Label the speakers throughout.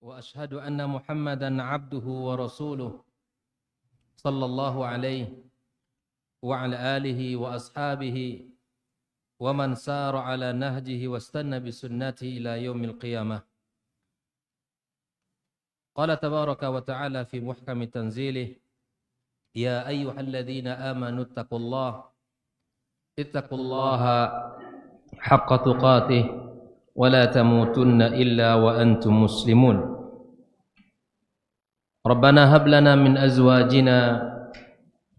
Speaker 1: وأشهد أن محمدًا عبده ورسوله صلى الله عليه وعلى آله وأصحابه ومن سار على نهجه واستنى بسنته إلى يوم القيامة. قال تبارك وتعالى في محكم تنزيله: يا أيها الذين آمنوا اتقوا الله حق تقاته ولا تموتن إلا وأنتم مسلمون. ربنا هب لنا من أزواجنا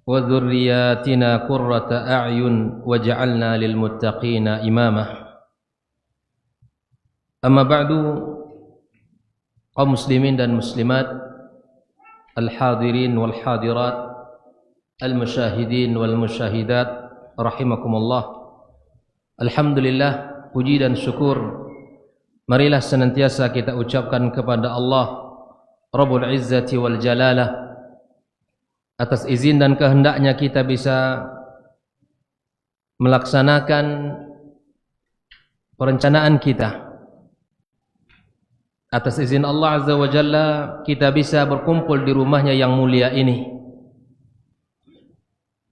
Speaker 1: وذرياتنا قرة أعين واجعلنا للمتقين إماما. أما بعد، kaum muslimin dan muslimat, al-hadirin wal hadirat, al-musyahidin wal musyahidat, rahimakumullah. Alhamdulillah, puji dan syukur marilah senantiasa kita ucapkan kepada Allah Rabbul Izzati wal Jalalah atas izin dan kehendaknya kita bisa melaksanakan perencanaan kita. Atas izin Allah Azza wa Jalla kita bisa berkumpul di rumahnya yang mulia ini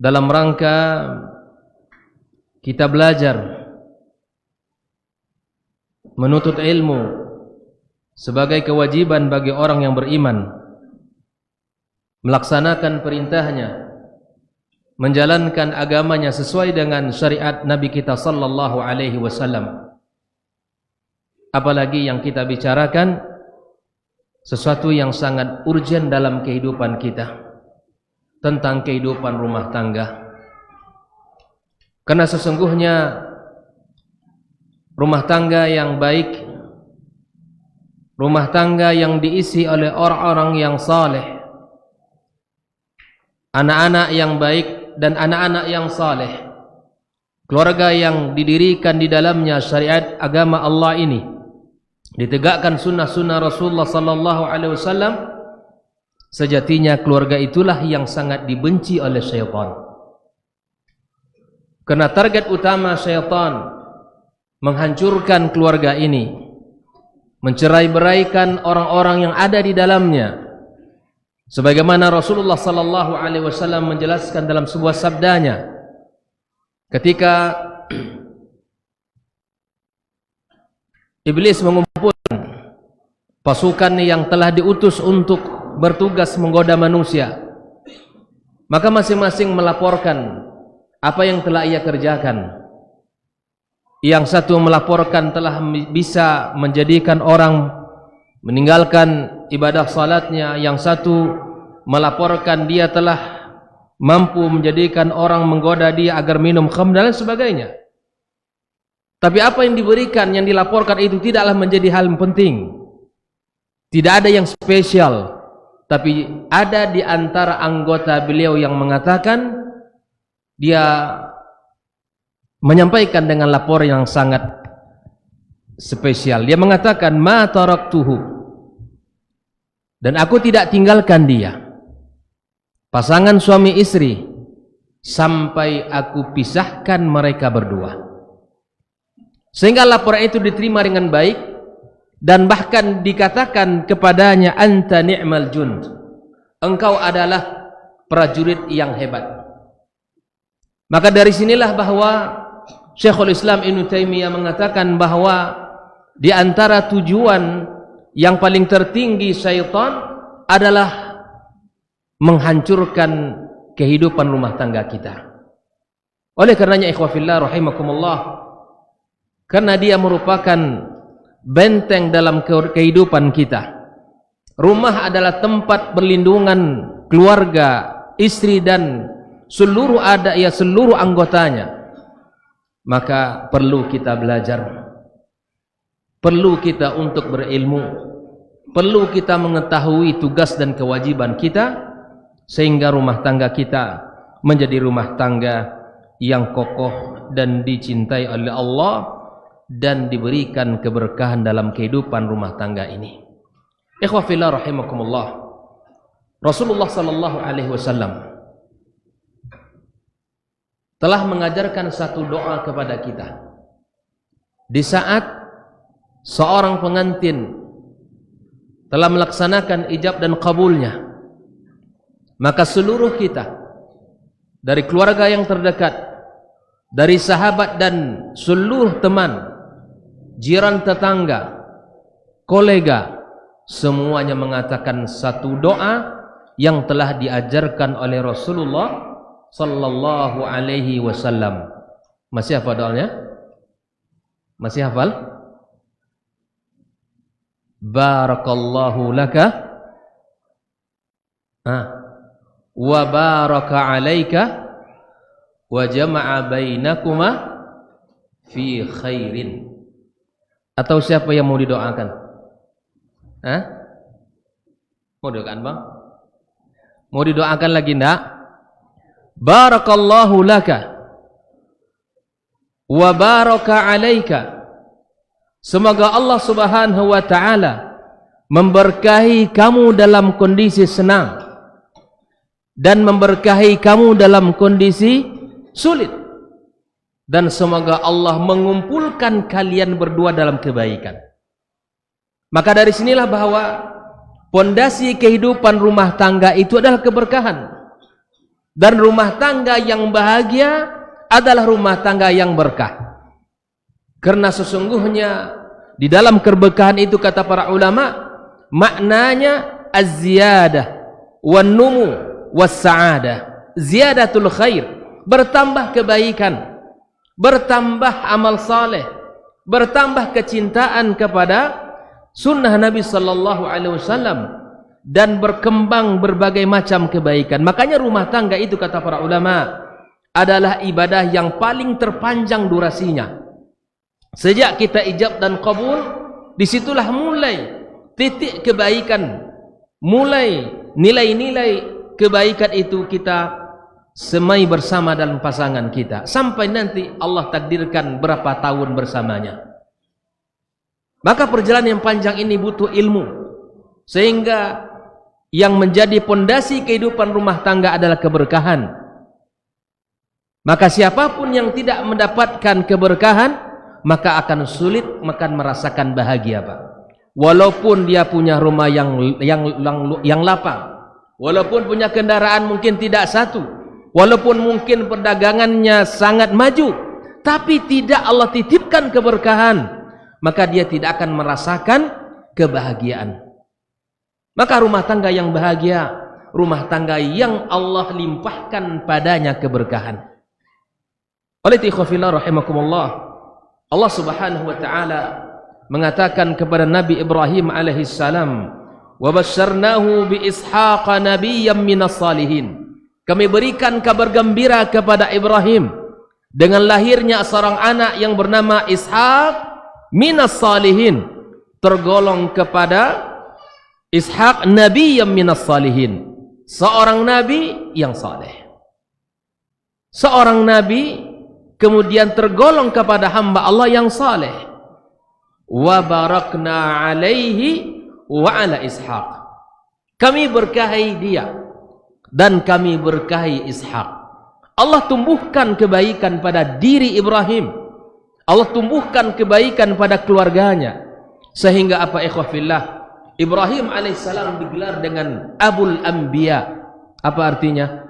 Speaker 1: dalam rangka kita belajar menuntut ilmu sebagai kewajiban bagi orang yang beriman, melaksanakan perintahnya, menjalankan agamanya sesuai dengan syariat Nabi kita sallallahu alaihi wasallam. Apalagi yang kita bicarakan sesuatu yang sangat urgen dalam kehidupan kita, tentang kehidupan rumah tangga. Karena sesungguhnya rumah tangga yang baik, rumah tangga yang diisi oleh orang-orang yang saleh, anak-anak yang baik dan anak-anak yang saleh, keluarga yang didirikan di dalamnya syariat agama Allah ini, ditegakkan sunnah-sunnah Rasulullah sallallahu alaihi wasallam, sejatinya keluarga itulah yang sangat dibenci oleh syaitan. Karena target utama syaitan menghancurkan keluarga ini, mencerai-beraikan orang-orang yang ada di dalamnya. Sebagaimana Rasulullah sallallahu alaihi wasallam menjelaskan dalam sebuah sabdanya ketika Iblis mengumpulkan pasukan yang telah diutus untuk bertugas menggoda manusia, maka masing-masing melaporkan apa yang telah ia kerjakan. Yang satu melaporkan telah bisa menjadikan orang meninggalkan ibadah salatnya, yang satu melaporkan dia telah mampu menjadikan orang menggoda dia agar minum khamr dan sebagainya. Tapi apa yang diberikan, yang dilaporkan itu tidaklah menjadi hal yang penting. Tidak ada yang spesial. Tapi ada di antara anggota beliau yang mengatakan, dia menyampaikan dengan laporan yang sangat spesial. Dia mengatakan, ma taraktuhu, dan aku tidak tinggalkan dia, pasangan suami istri, sampai aku pisahkan mereka berdua. Sehingga laporan itu diterima dengan baik, dan bahkan dikatakan kepadanya, anta ni'mal jund, engkau adalah prajurit yang hebat. Maka dari sinilah bahwa Syekhul Islam Ibnu Taimiyah mengatakan bahwa di antara tujuan yang paling tertinggi syaitan adalah menghancurkan kehidupan rumah tangga kita. Oleh karenanya ikhwafillah rahimakumullah, karena dia merupakan benteng dalam kehidupan kita. Rumah adalah tempat perlindungan keluarga, istri dan seluruh anggotanya. Maka perlu kita belajar, perlu kita untuk berilmu, perlu kita mengetahui tugas dan kewajiban kita, sehingga rumah tangga kita menjadi rumah tangga yang kokoh dan dicintai oleh Allah, dan diberikan keberkahan dalam kehidupan rumah tangga ini. Ikhwafillah rahimakumullah, Rasulullah sallallahu alaihi wasallam telah mengajarkan satu doa kepada kita di saat seorang pengantin telah melaksanakan ijab dan kabulnya, maka seluruh kita, dari keluarga yang terdekat, dari sahabat dan seluruh teman, jiran tetangga, kolega, semuanya mengatakan satu doa yang telah diajarkan oleh Rasulullah sallallahu alaihi wasallam. Masih hafal doanya? Masih hafal? Barakallahu laka wa baraka alaika wa jama'a bainakuma fi khairin. Atau siapa yang mau didoakan? Mau didoakan, Bang? Mau didoakan lagi enggak? Barakallahu laka wa baraka alaika. Semoga Allah Subhanahu wa taala memberkahi kamu dalam kondisi senang dan memberkahi kamu dalam kondisi sulit, dan semoga Allah mengumpulkan kalian berdua dalam kebaikan. Maka dari sinilah bahwa pondasi kehidupan rumah tangga itu adalah keberkahan, dan rumah tangga yang bahagia adalah rumah tangga yang berkah. Karena sesungguhnya di dalam keberkahan itu, kata para ulama, maknanya az-ziyadah wan-numu was-sa'adah. Ziyadatul khair, bertambah kebaikan, bertambah amal saleh, bertambah kecintaan kepada sunnah Nabi sallallahu alaihi wasallam, dan berkembang berbagai macam kebaikan. Makanya rumah tangga itu, kata para ulama, adalah ibadah yang paling terpanjang durasinya. Sejak kita ijab dan kabul, disitulah mulai titik kebaikan, mulai nilai-nilai kebaikan itu kita semai bersama dalam pasangan kita, sampai nanti Allah takdirkan berapa tahun bersamanya. Maka perjalanan yang panjang ini butuh ilmu, sehingga yang menjadi pondasi kehidupan rumah tangga adalah keberkahan. Maka siapapun yang tidak mendapatkan keberkahan, maka akan sulit akan merasakan bahagia, Pak. Walaupun dia punya rumah yang lapang, walaupun punya kendaraan mungkin tidak satu, walaupun mungkin perdagangannya sangat maju, tapi tidak Allah titipkan keberkahan, maka dia tidak akan merasakan kebahagiaan. Maka rumah tangga yang bahagia, rumah tangga yang Allah limpahkan padanya keberkahan. Oleh ikhwafillah rahimakumullah, Allah Subhanahu wa taala mengatakan kepada Nabi Ibrahim alaihi salam, "Wa basyarnahu bi Ishaqa nabiyyan minas salihin." Kami berikan kabar gembira kepada Ibrahim dengan lahirnya seorang anak yang bernama Ishaq minas salihin, tergolong kepada Ishaq nabiyyan minas salihin, seorang nabi yang saleh. Seorang nabi kemudian tergolong kepada hamba Allah yang saleh. Wa barakna alaihi wa ala Ishaq. Kami berkahi dia dan kami berkahi Ishaq. Allah tumbuhkan kebaikan pada diri Ibrahim, Allah tumbuhkan kebaikan pada keluarganya, sehingga apa ikhwafillah, Ibrahim alaihissalam digelar dengan Abul Anbiya. Apa artinya?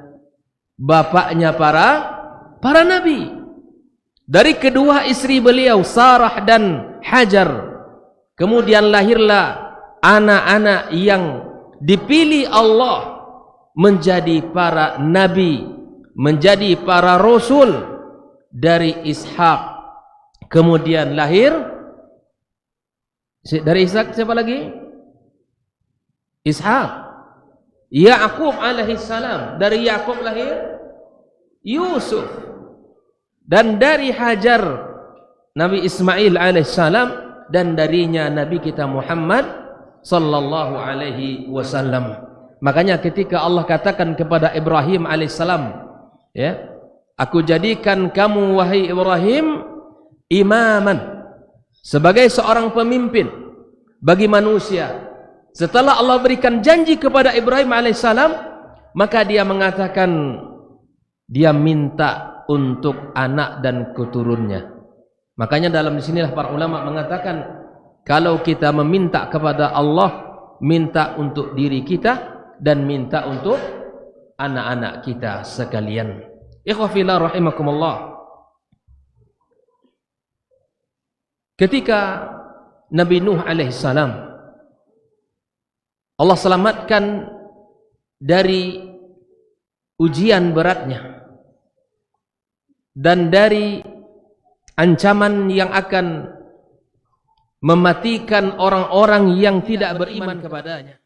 Speaker 1: Bapaknya para nabi. Dari kedua istri beliau, Sarah dan Hajar, kemudian lahirlah anak-anak yang dipilih Allah menjadi para nabi, menjadi para rasul. Dari Ishak kemudian lahir, dari Ishak siapa lagi? Ishak. Ya'qub alaihissalam, dari Ya'qub lahir Yusuf. Dan dari Hajar Nabi Ismail alaihissalam, dan darinya Nabi kita Muhammad sallallahu alaihi wasallam. Makanya ketika Allah katakan kepada Ibrahim alaihissalam, ya, aku jadikan kamu wahai Ibrahim imaman, sebagai seorang pemimpin bagi manusia. Setelah Allah berikan janji kepada Ibrahim alaihissalam, maka dia mengatakan, dia minta untuk anak dan keturunannya. Makanya dalam disinilah para ulama mengatakan, kalau kita meminta kepada Allah minta untuk diri kita dan minta untuk anak-anak kita sekalian. Ikhwafillah rahimakumullah. Ketika Nabi Nuh alaihissalam Allah selamatkan dari ujian beratnya dan dari ancaman yang akan mematikan orang-orang yang tidak beriman kepadanya,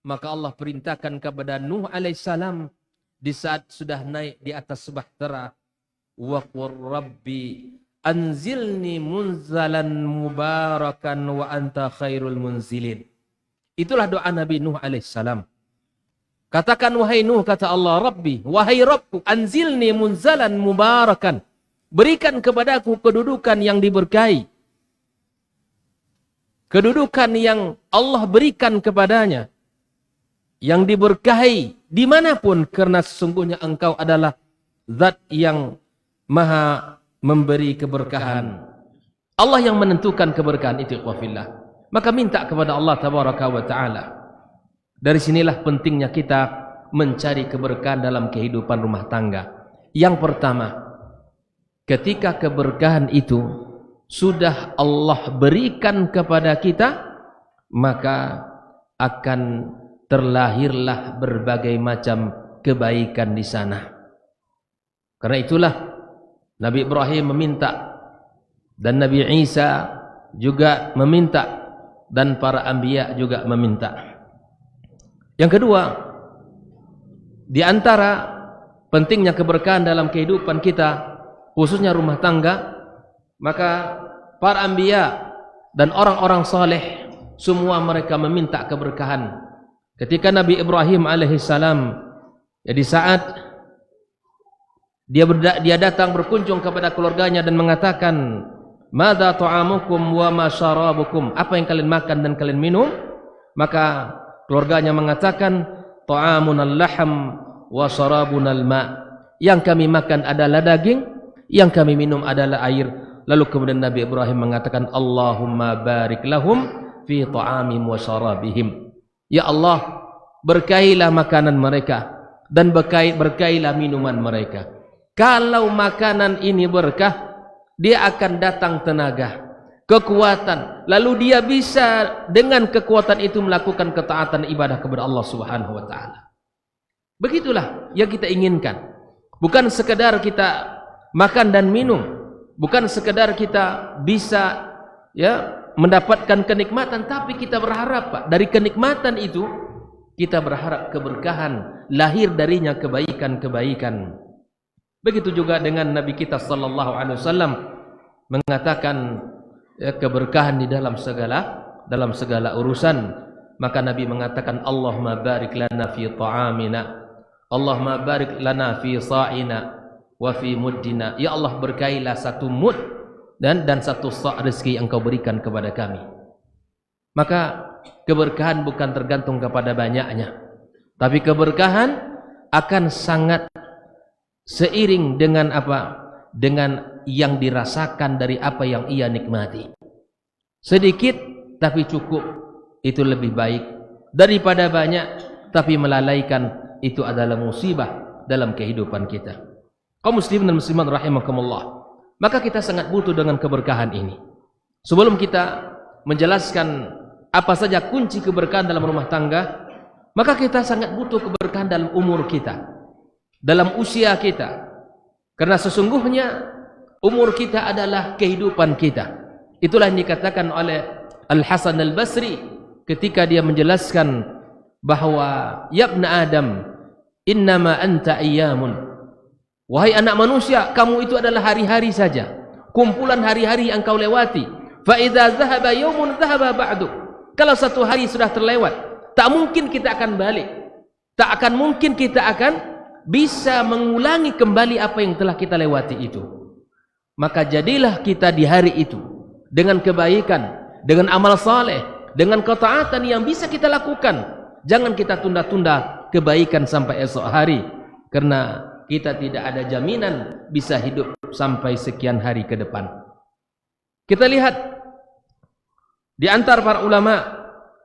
Speaker 1: maka Allah perintahkan kepada Nuh alaihissalam di saat sudah naik di atas bahtera, wa qur rabbi anzilni munzalan mubarakan wa anta khairul munzilin. Itulah doa Nabi Nuh alaihissalam. Katakan wahai Nuh, kata Allah, Rabbi, wahai Rabbku, anzilni munzalan mubarakan, berikan kepadaku kedudukan yang diberkahi, kedudukan yang Allah berikan kepadanya, yang diberkahi dimanapun, karena sesungguhnya engkau adalah zat yang maha memberi keberkahan. Allah yang menentukan keberkahan itu, ikhwafillah. Maka minta kepada Allah tabaraka wa ta'ala. Dari sinilah pentingnya kita mencari keberkahan dalam kehidupan rumah tangga. Yang pertama, ketika keberkahan itu sudah Allah berikan kepada kita, maka akan terlahirlah berbagai macam kebaikan di sana. Karena itulah Nabi Ibrahim meminta, dan Nabi Isa juga meminta, dan para anbiya juga meminta. Yang kedua, di antara pentingnya keberkahan dalam kehidupan kita, khususnya rumah tangga, maka para anbiya dan orang-orang saleh semua mereka meminta keberkahan. Ketika Nabi Ibrahim alaihissalam, di saat dia datang berkunjung kepada keluarganya dan mengatakan, "Madza ta'amukum wa ma syarabukum?" Apa yang kalian makan dan kalian minum? Maka keluarganya mengatakan, "Ta'amunal laham wa syarabunal ma." Yang kami makan adalah daging, yang kami minum adalah air. Lalu kemudian Nabi Ibrahim mengatakan, "Allahumma barik lahum fi ta'amim wa syarabihim." Ya Allah, berkailah makanan mereka dan berkailah minuman mereka. Kalau makanan ini berkah, dia akan datang tenaga, kekuatan, lalu dia bisa dengan kekuatan itu melakukan ketaatan ibadah kepada Allah Subhanahu wa taala. Begitulah yang kita inginkan. Bukan sekedar kita makan dan minum, bukan sekedar kita bisa mendapatkan kenikmatan, tapi kita berharap, Pak, dari kenikmatan itu kita berharap keberkahan, lahir darinya kebaikan-kebaikan. Begitu juga dengan Nabi kita sallallahu alaihi wasallam mengatakan keberkahan di dalam segala urusan. Maka Nabi mengatakan, Allahumma barik lana fi ta'amina, Allahumma barik lana fi sa'ina wa fi muddina. Ya Allah, berkailah satu mud dan satu sa' rezeki yang Engkau berikan kepada kami. Maka keberkahan bukan tergantung kepada banyaknya, tapi keberkahan akan sangat seiring dengan apa? Dengan yang dirasakan dari apa yang ia nikmati. Sedikit tapi cukup, itu lebih baik daripada banyak tapi melalaikan. Itu adalah musibah dalam kehidupan kita. Kaum muslimin dan muslimat rahimakumullah, maka kita sangat butuh dengan keberkahan ini. Sebelum kita menjelaskan apa saja kunci keberkahan dalam rumah tangga, maka kita sangat butuh keberkahan dalam umur kita, dalam usia kita. Karena sesungguhnya umur kita adalah kehidupan kita. Itulah yang dikatakan oleh Al-Hasan Al-Basri ketika dia menjelaskan bahwa yabna Adam, innama anta ayyamun. Wahai anak manusia, kamu itu adalah hari-hari saja, kumpulan hari-hari yang kau lewati. Fa idza dhahaba yawmun dhahaba ba'du. Kalau satu hari sudah terlewat, tak mungkin kita akan balik. Tak akan mungkin kita akan bisa mengulangi kembali apa yang telah kita lewati itu. Maka jadilah kita di hari itu dengan kebaikan, dengan amal saleh, dengan ketaatan yang bisa kita lakukan. Jangan kita tunda-tunda kebaikan sampai esok hari, karena kita tidak ada jaminan bisa hidup sampai sekian hari ke depan. Kita lihat di antara para ulama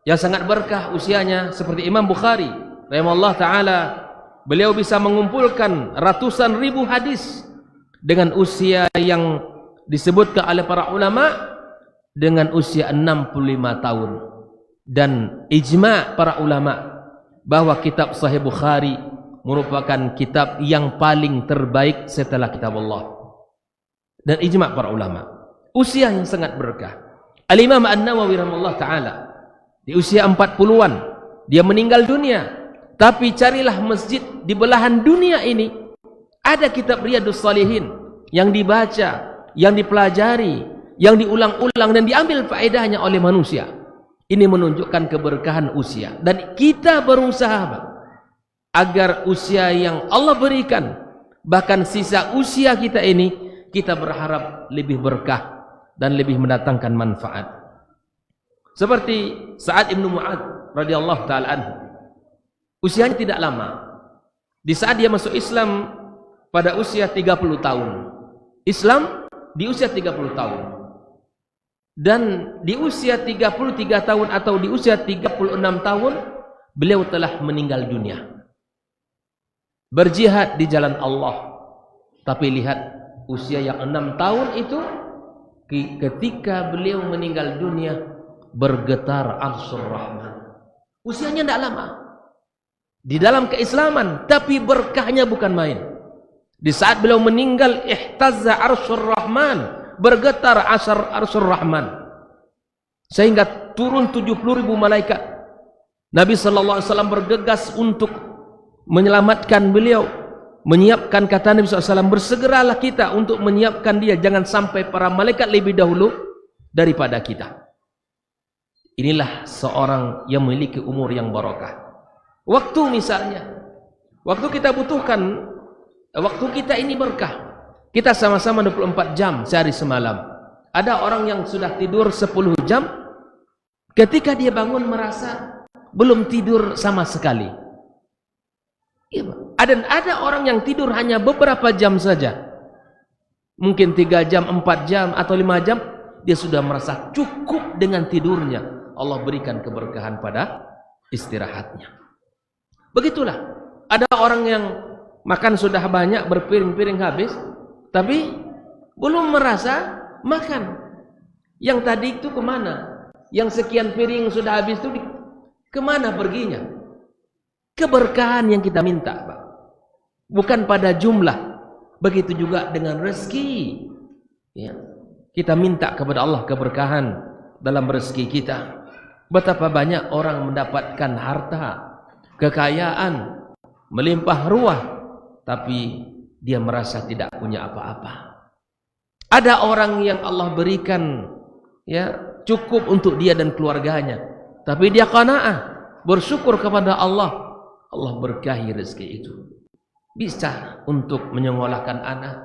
Speaker 1: yang sangat berkah usianya, seperti Imam Bukhari rahimahullah ta'ala. Beliau bisa mengumpulkan ratusan ribu hadis dengan usia yang disebutkan oleh para ulama dengan usia 65 tahun. Dan ijma' para ulama bahwa kitab Sahih Bukhari merupakan kitab yang paling terbaik setelah kitab Allah. Dan ijma' para ulama, usia yang sangat berkah. Al-Imam An-Nawawi rahimahullah ta'ala di usia 40-an dia meninggal dunia. Tapi carilah masjid di belahan dunia ini, ada kitab Riyadhus Shalihin yang dibaca, yang dipelajari, yang diulang-ulang dan diambil faedahnya oleh manusia. Ini menunjukkan keberkahan usia. Dan kita berusaha agar usia yang Allah berikan, bahkan sisa usia kita ini, kita berharap lebih berkah dan lebih mendatangkan manfaat. Seperti Sa'ad ibn Mu'adz radhiyallahu ta'ala anhu, usianya tidak lama. Di saat dia masuk Islam pada usia 30 tahun. Islam di usia 30 tahun. Dan di usia 33 tahun atau di usia 36 tahun beliau telah meninggal dunia. Berjihad di jalan Allah. Tapi lihat usia yang 6 tahun itu, ketika beliau meninggal dunia bergetar Arsyur Rahman. Usianya tidak lama di dalam keislaman, tapi berkahnya bukan main. Di saat beliau meninggal, ihtazza Arsyur Rahman, bergetar Arsyur Rahman, sehingga turun 70.000 malaikat. Nabi sallallahu alaihi wasallam bergegas untuk menyelamatkan beliau, menyiapkan, kata Nabi SAW, bersegeralah kita untuk menyiapkan dia, jangan sampai para malaikat lebih dahulu daripada kita. Inilah seorang yang memiliki umur yang barokah. Waktu misalnya, waktu kita butuhkan, waktu kita ini berkah. Kita sama-sama 24 jam sehari semalam. Ada orang yang sudah tidur 10 jam, ketika dia bangun merasa belum tidur sama sekali. Ada orang yang tidur hanya beberapa jam saja, mungkin 3 jam, 4 jam atau 5 jam, dia sudah merasa cukup dengan tidurnya. Allah berikan keberkahan pada istirahatnya. Begitulah, ada orang yang makan sudah banyak, berpiring-piring habis, tapi belum merasa makan. Yang tadi itu kemana? Yang sekian piring sudah habis itu kemana perginya? Keberkahan yang kita minta, Pak, bukan pada jumlah. Begitu juga dengan rezeki, ya. Kita minta kepada Allah keberkahan dalam rezeki kita. Betapa banyak orang mendapatkan harta, kekayaan, melimpah ruah, tapi dia merasa tidak punya apa-apa. Ada orang yang Allah berikan, ya, cukup untuk dia dan keluarganya, tapi dia qanaah, bersyukur kepada Allah. Allah berkahi rezeki itu. Bisa untuk menyekolahkan anak,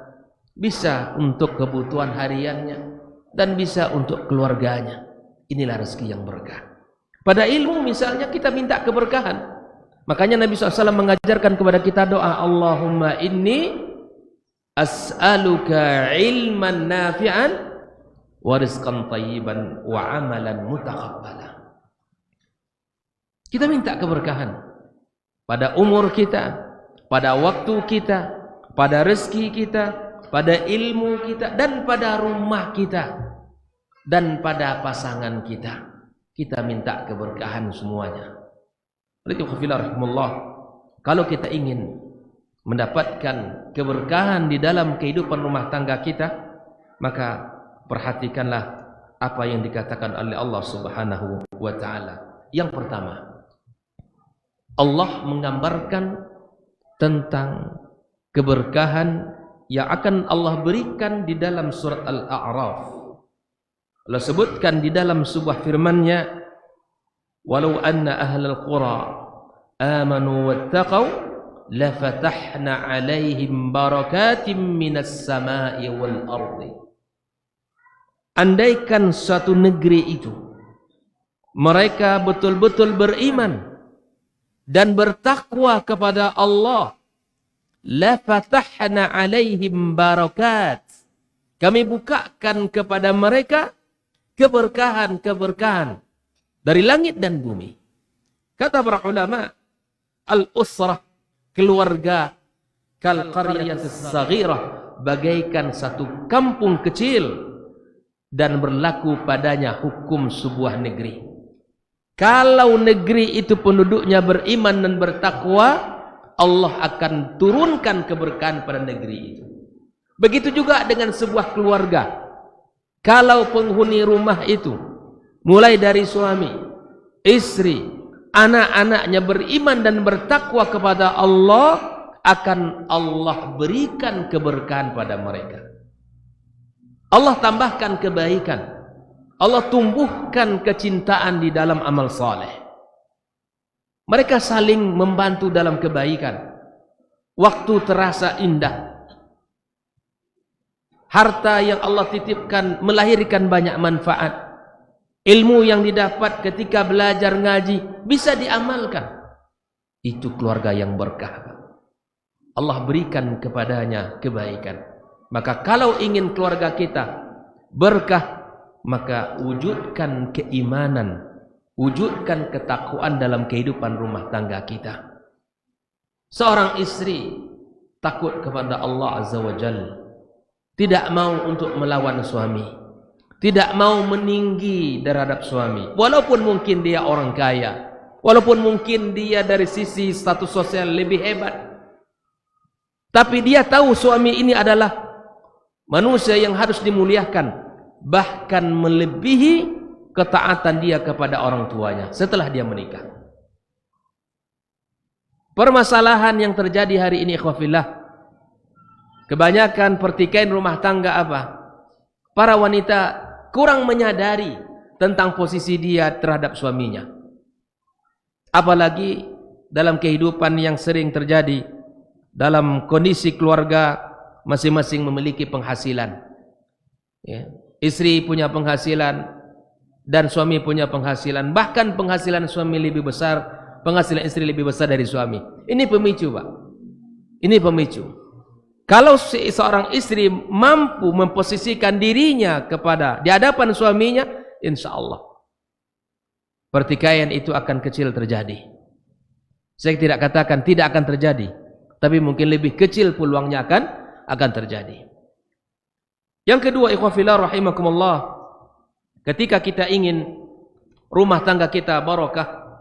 Speaker 1: bisa untuk kebutuhan hariannya, dan bisa untuk keluarganya. Inilah rezeki yang berkah. Pada ilmu misalnya kita minta keberkahan. Makanya Nabi SAW mengajarkan kepada kita doa, Allahumma inni as'aluka ilman nafi'an wa rizqan tayyiban wa amalan mutaqabbala. Kita minta keberkahan pada umur kita, pada waktu kita, pada rezeki kita, pada ilmu kita, dan pada rumah kita, dan pada pasangan kita. Kita minta keberkahan semuanya. Kalau kita ingin mendapatkan keberkahan di dalam kehidupan rumah tangga kita, maka perhatikanlah apa yang dikatakan oleh Allah Subhanahu wa ta'ala. Yang pertama, Allah menggambarkan tentang keberkahan yang akan Allah berikan di dalam surat Al-A'raf. Allah sebutkan di dalam sebuah firman-Nya, walau anna ahlal qura amanu wattaqau lafatahna alaihim barakatim minas sama'i wal ardi. Andaikan suatu negeri itu mereka betul-betul beriman dan bertakwa kepada Allah, lafatahna alaihim barakat, kami bukakan kepada mereka keberkahan-keberkahan dari langit dan bumi. Kata para ulama, al-usrah, keluarga, kal qaryatis saghirah, bagaikan satu kampung kecil dan berlaku padanya hukum sebuah negeri. Kalau negeri itu penduduknya beriman dan bertakwa, Allah akan turunkan keberkahan pada negeri itu. Begitu juga dengan sebuah keluarga. Kalau penghuni rumah itu mulai dari suami, istri, anak-anaknya beriman dan bertakwa kepada Allah, akan Allah berikan keberkahan pada mereka. Allah tambahkan kebaikan. Allah tumbuhkan kecintaan di dalam amal saleh. Mereka saling membantu dalam kebaikan. Waktu terasa indah. Harta yang Allah titipkan melahirkan banyak manfaat. Ilmu yang didapat ketika belajar ngaji bisa diamalkan. Itu keluarga yang berkah. Allah berikan kepadanya kebaikan. Maka kalau ingin keluarga kita berkah, maka wujudkan keimanan, wujudkan ketakwaan dalam kehidupan rumah tangga kita. Seorang istri takut kepada Allah Azza wa Jalla, tidak mau untuk melawan suami, tidak mau meninggi terhadap suami, walaupun mungkin dia orang kaya, walaupun mungkin dia dari sisi status sosial lebih hebat, tapi dia tahu suami ini adalah manusia yang harus dimuliakan, bahkan melebihi ketaatan dia kepada orang tuanya setelah dia menikah. Permasalahan yang terjadi hari ini, ikhwafillah, kebanyakan pertikaian rumah tangga apa? Para wanita kurang menyadari tentang posisi dia terhadap suaminya. Apalagi dalam kehidupan yang sering terjadi dalam kondisi keluarga masing-masing memiliki penghasilan. Ya. Istri punya penghasilan dan suami punya penghasilan. Bahkan penghasilan suami lebih besar, penghasilan istri lebih besar dari suami. Ini pemicu, Pak. Ini pemicu. Kalau seorang istri mampu memposisikan dirinya kepada di hadapan suaminya, insya Allah pertikaian itu akan kecil terjadi. Saya tidak katakan tidak akan terjadi, tapi mungkin lebih kecil peluangnya akan terjadi. Yang kedua, ikhwafillah rahimakumullah, ketika kita ingin rumah tangga kita barakah,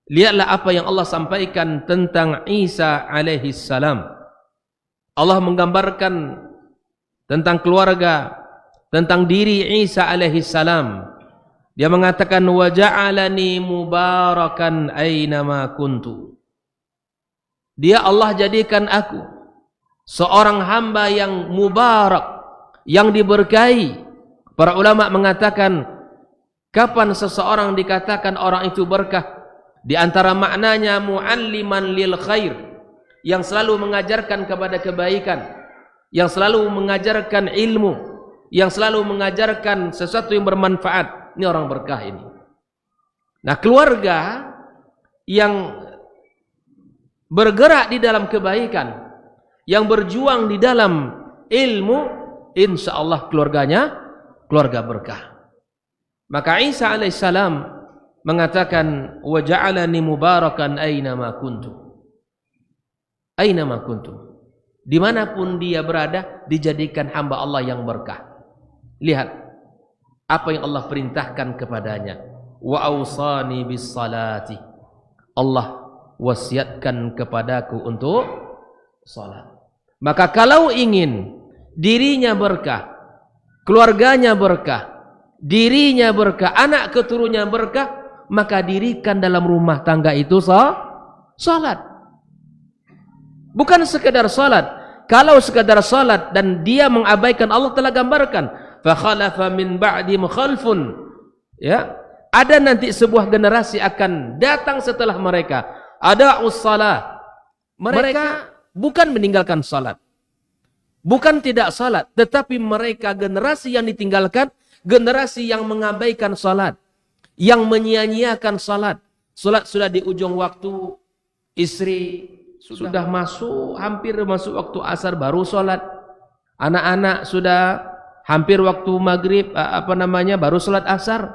Speaker 1: lihatlah apa yang Allah sampaikan tentang Isa alaihi salam. Allah menggambarkan tentang keluarga, tentang diri Isa alaihi salam. Dia mengatakan, wa ja'alani mubarakan aynama kuntu. Dia Allah jadikan aku seorang hamba yang mubarak, yang diberkahi. Para ulama mengatakan, kapan seseorang dikatakan orang itu berkah? Di antara maknanya mualliman lil khair, yang selalu mengajarkan kepada kebaikan, yang selalu mengajarkan ilmu, yang selalu mengajarkan sesuatu yang bermanfaat. Ini orang berkah ini. Nah, keluarga yang bergerak di dalam kebaikan, yang berjuang di dalam ilmu, insya Allah keluarganya keluarga berkah. Maka Isa alaihissalam mengatakan, wa ja'alani mubarakan aynama kuntu. Aynama kuntu. Dimanapun dia berada, dijadikan hamba Allah yang berkah. Lihat apa yang Allah perintahkan kepadanya. Wa awsani bis salati. Allah wasiatkan kepadaku untuk salat. Maka kalau ingin dirinya berkah, keluarganya berkah, dirinya berkah, anak keturunannya berkah, maka dirikan dalam rumah tangga itu salat. Bukan sekedar salat. Kalau sekedar salat dan dia mengabaikan, Allah telah gambarkan, fa khalafa min ba'dihim khalfun. Ya, ada nanti sebuah generasi akan datang setelah mereka. Ada ussalah. Mereka bukan meninggalkan salat, bukan tidak salat, tetapi mereka generasi yang ditinggalkan, generasi yang mengabaikan salat, yang menyia-nyiakan salat. Salat sudah di ujung waktu, istri sudah masuk, hampir masuk waktu asar baru salat. Anak-anak sudah hampir waktu maghrib, baru salat asar.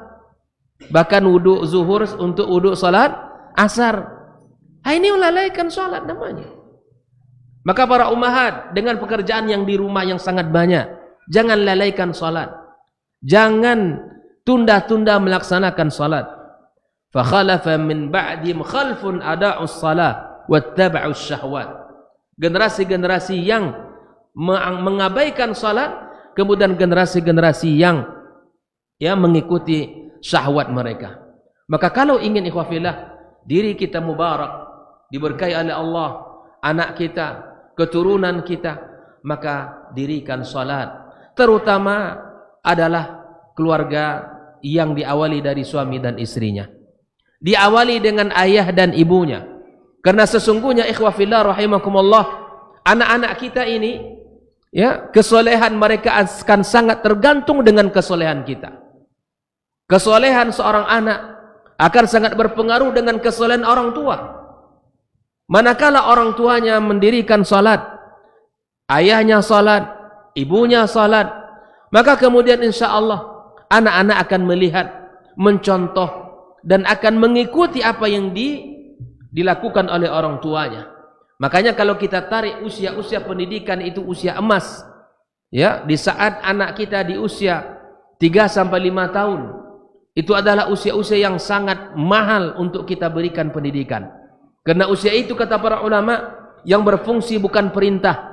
Speaker 1: Bahkan wudu zuhur untuk wudu salat asar. Ini melalaikan salat namanya. Maka para ummahat dengan pekerjaan yang di rumah yang sangat banyak, jangan lalaikan salat. Jangan tunda-tunda melaksanakan salat. Fa khalafa min ba'dihim khalfun ada'us salat wattaba'us syahwat. Generasi-generasi yang mengabaikan salat, kemudian generasi-generasi yang mengikuti syahwat mereka. Maka kalau ingin ikhwafillah diri kita mubarak, diberkahi oleh Allah, anak kita, keturunan kita, maka dirikan salat. Terutama adalah keluarga yang diawali dari suami dan istrinya. Diawali dengan ayah dan ibunya. Karena sesungguhnya ikhwafillah rahimakumullah, anak-anak kita ini kesolehan mereka akan sangat tergantung dengan kesolehan kita. Kesolehan seorang anak akan sangat berpengaruh dengan kesolehan orang tua. Manakala orang tuanya mendirikan salat, ayahnya salat, ibunya salat, maka kemudian insya-Allah anak-anak akan melihat, mencontoh, dan akan mengikuti apa yang dilakukan oleh orang tuanya. Makanya kalau kita tarik usia-usia pendidikan itu usia emas, di saat anak kita di usia 3-5 tahun, itu adalah usia-usia yang sangat mahal untuk kita berikan pendidikan. Karena usia itu kata para ulama yang berfungsi bukan perintah,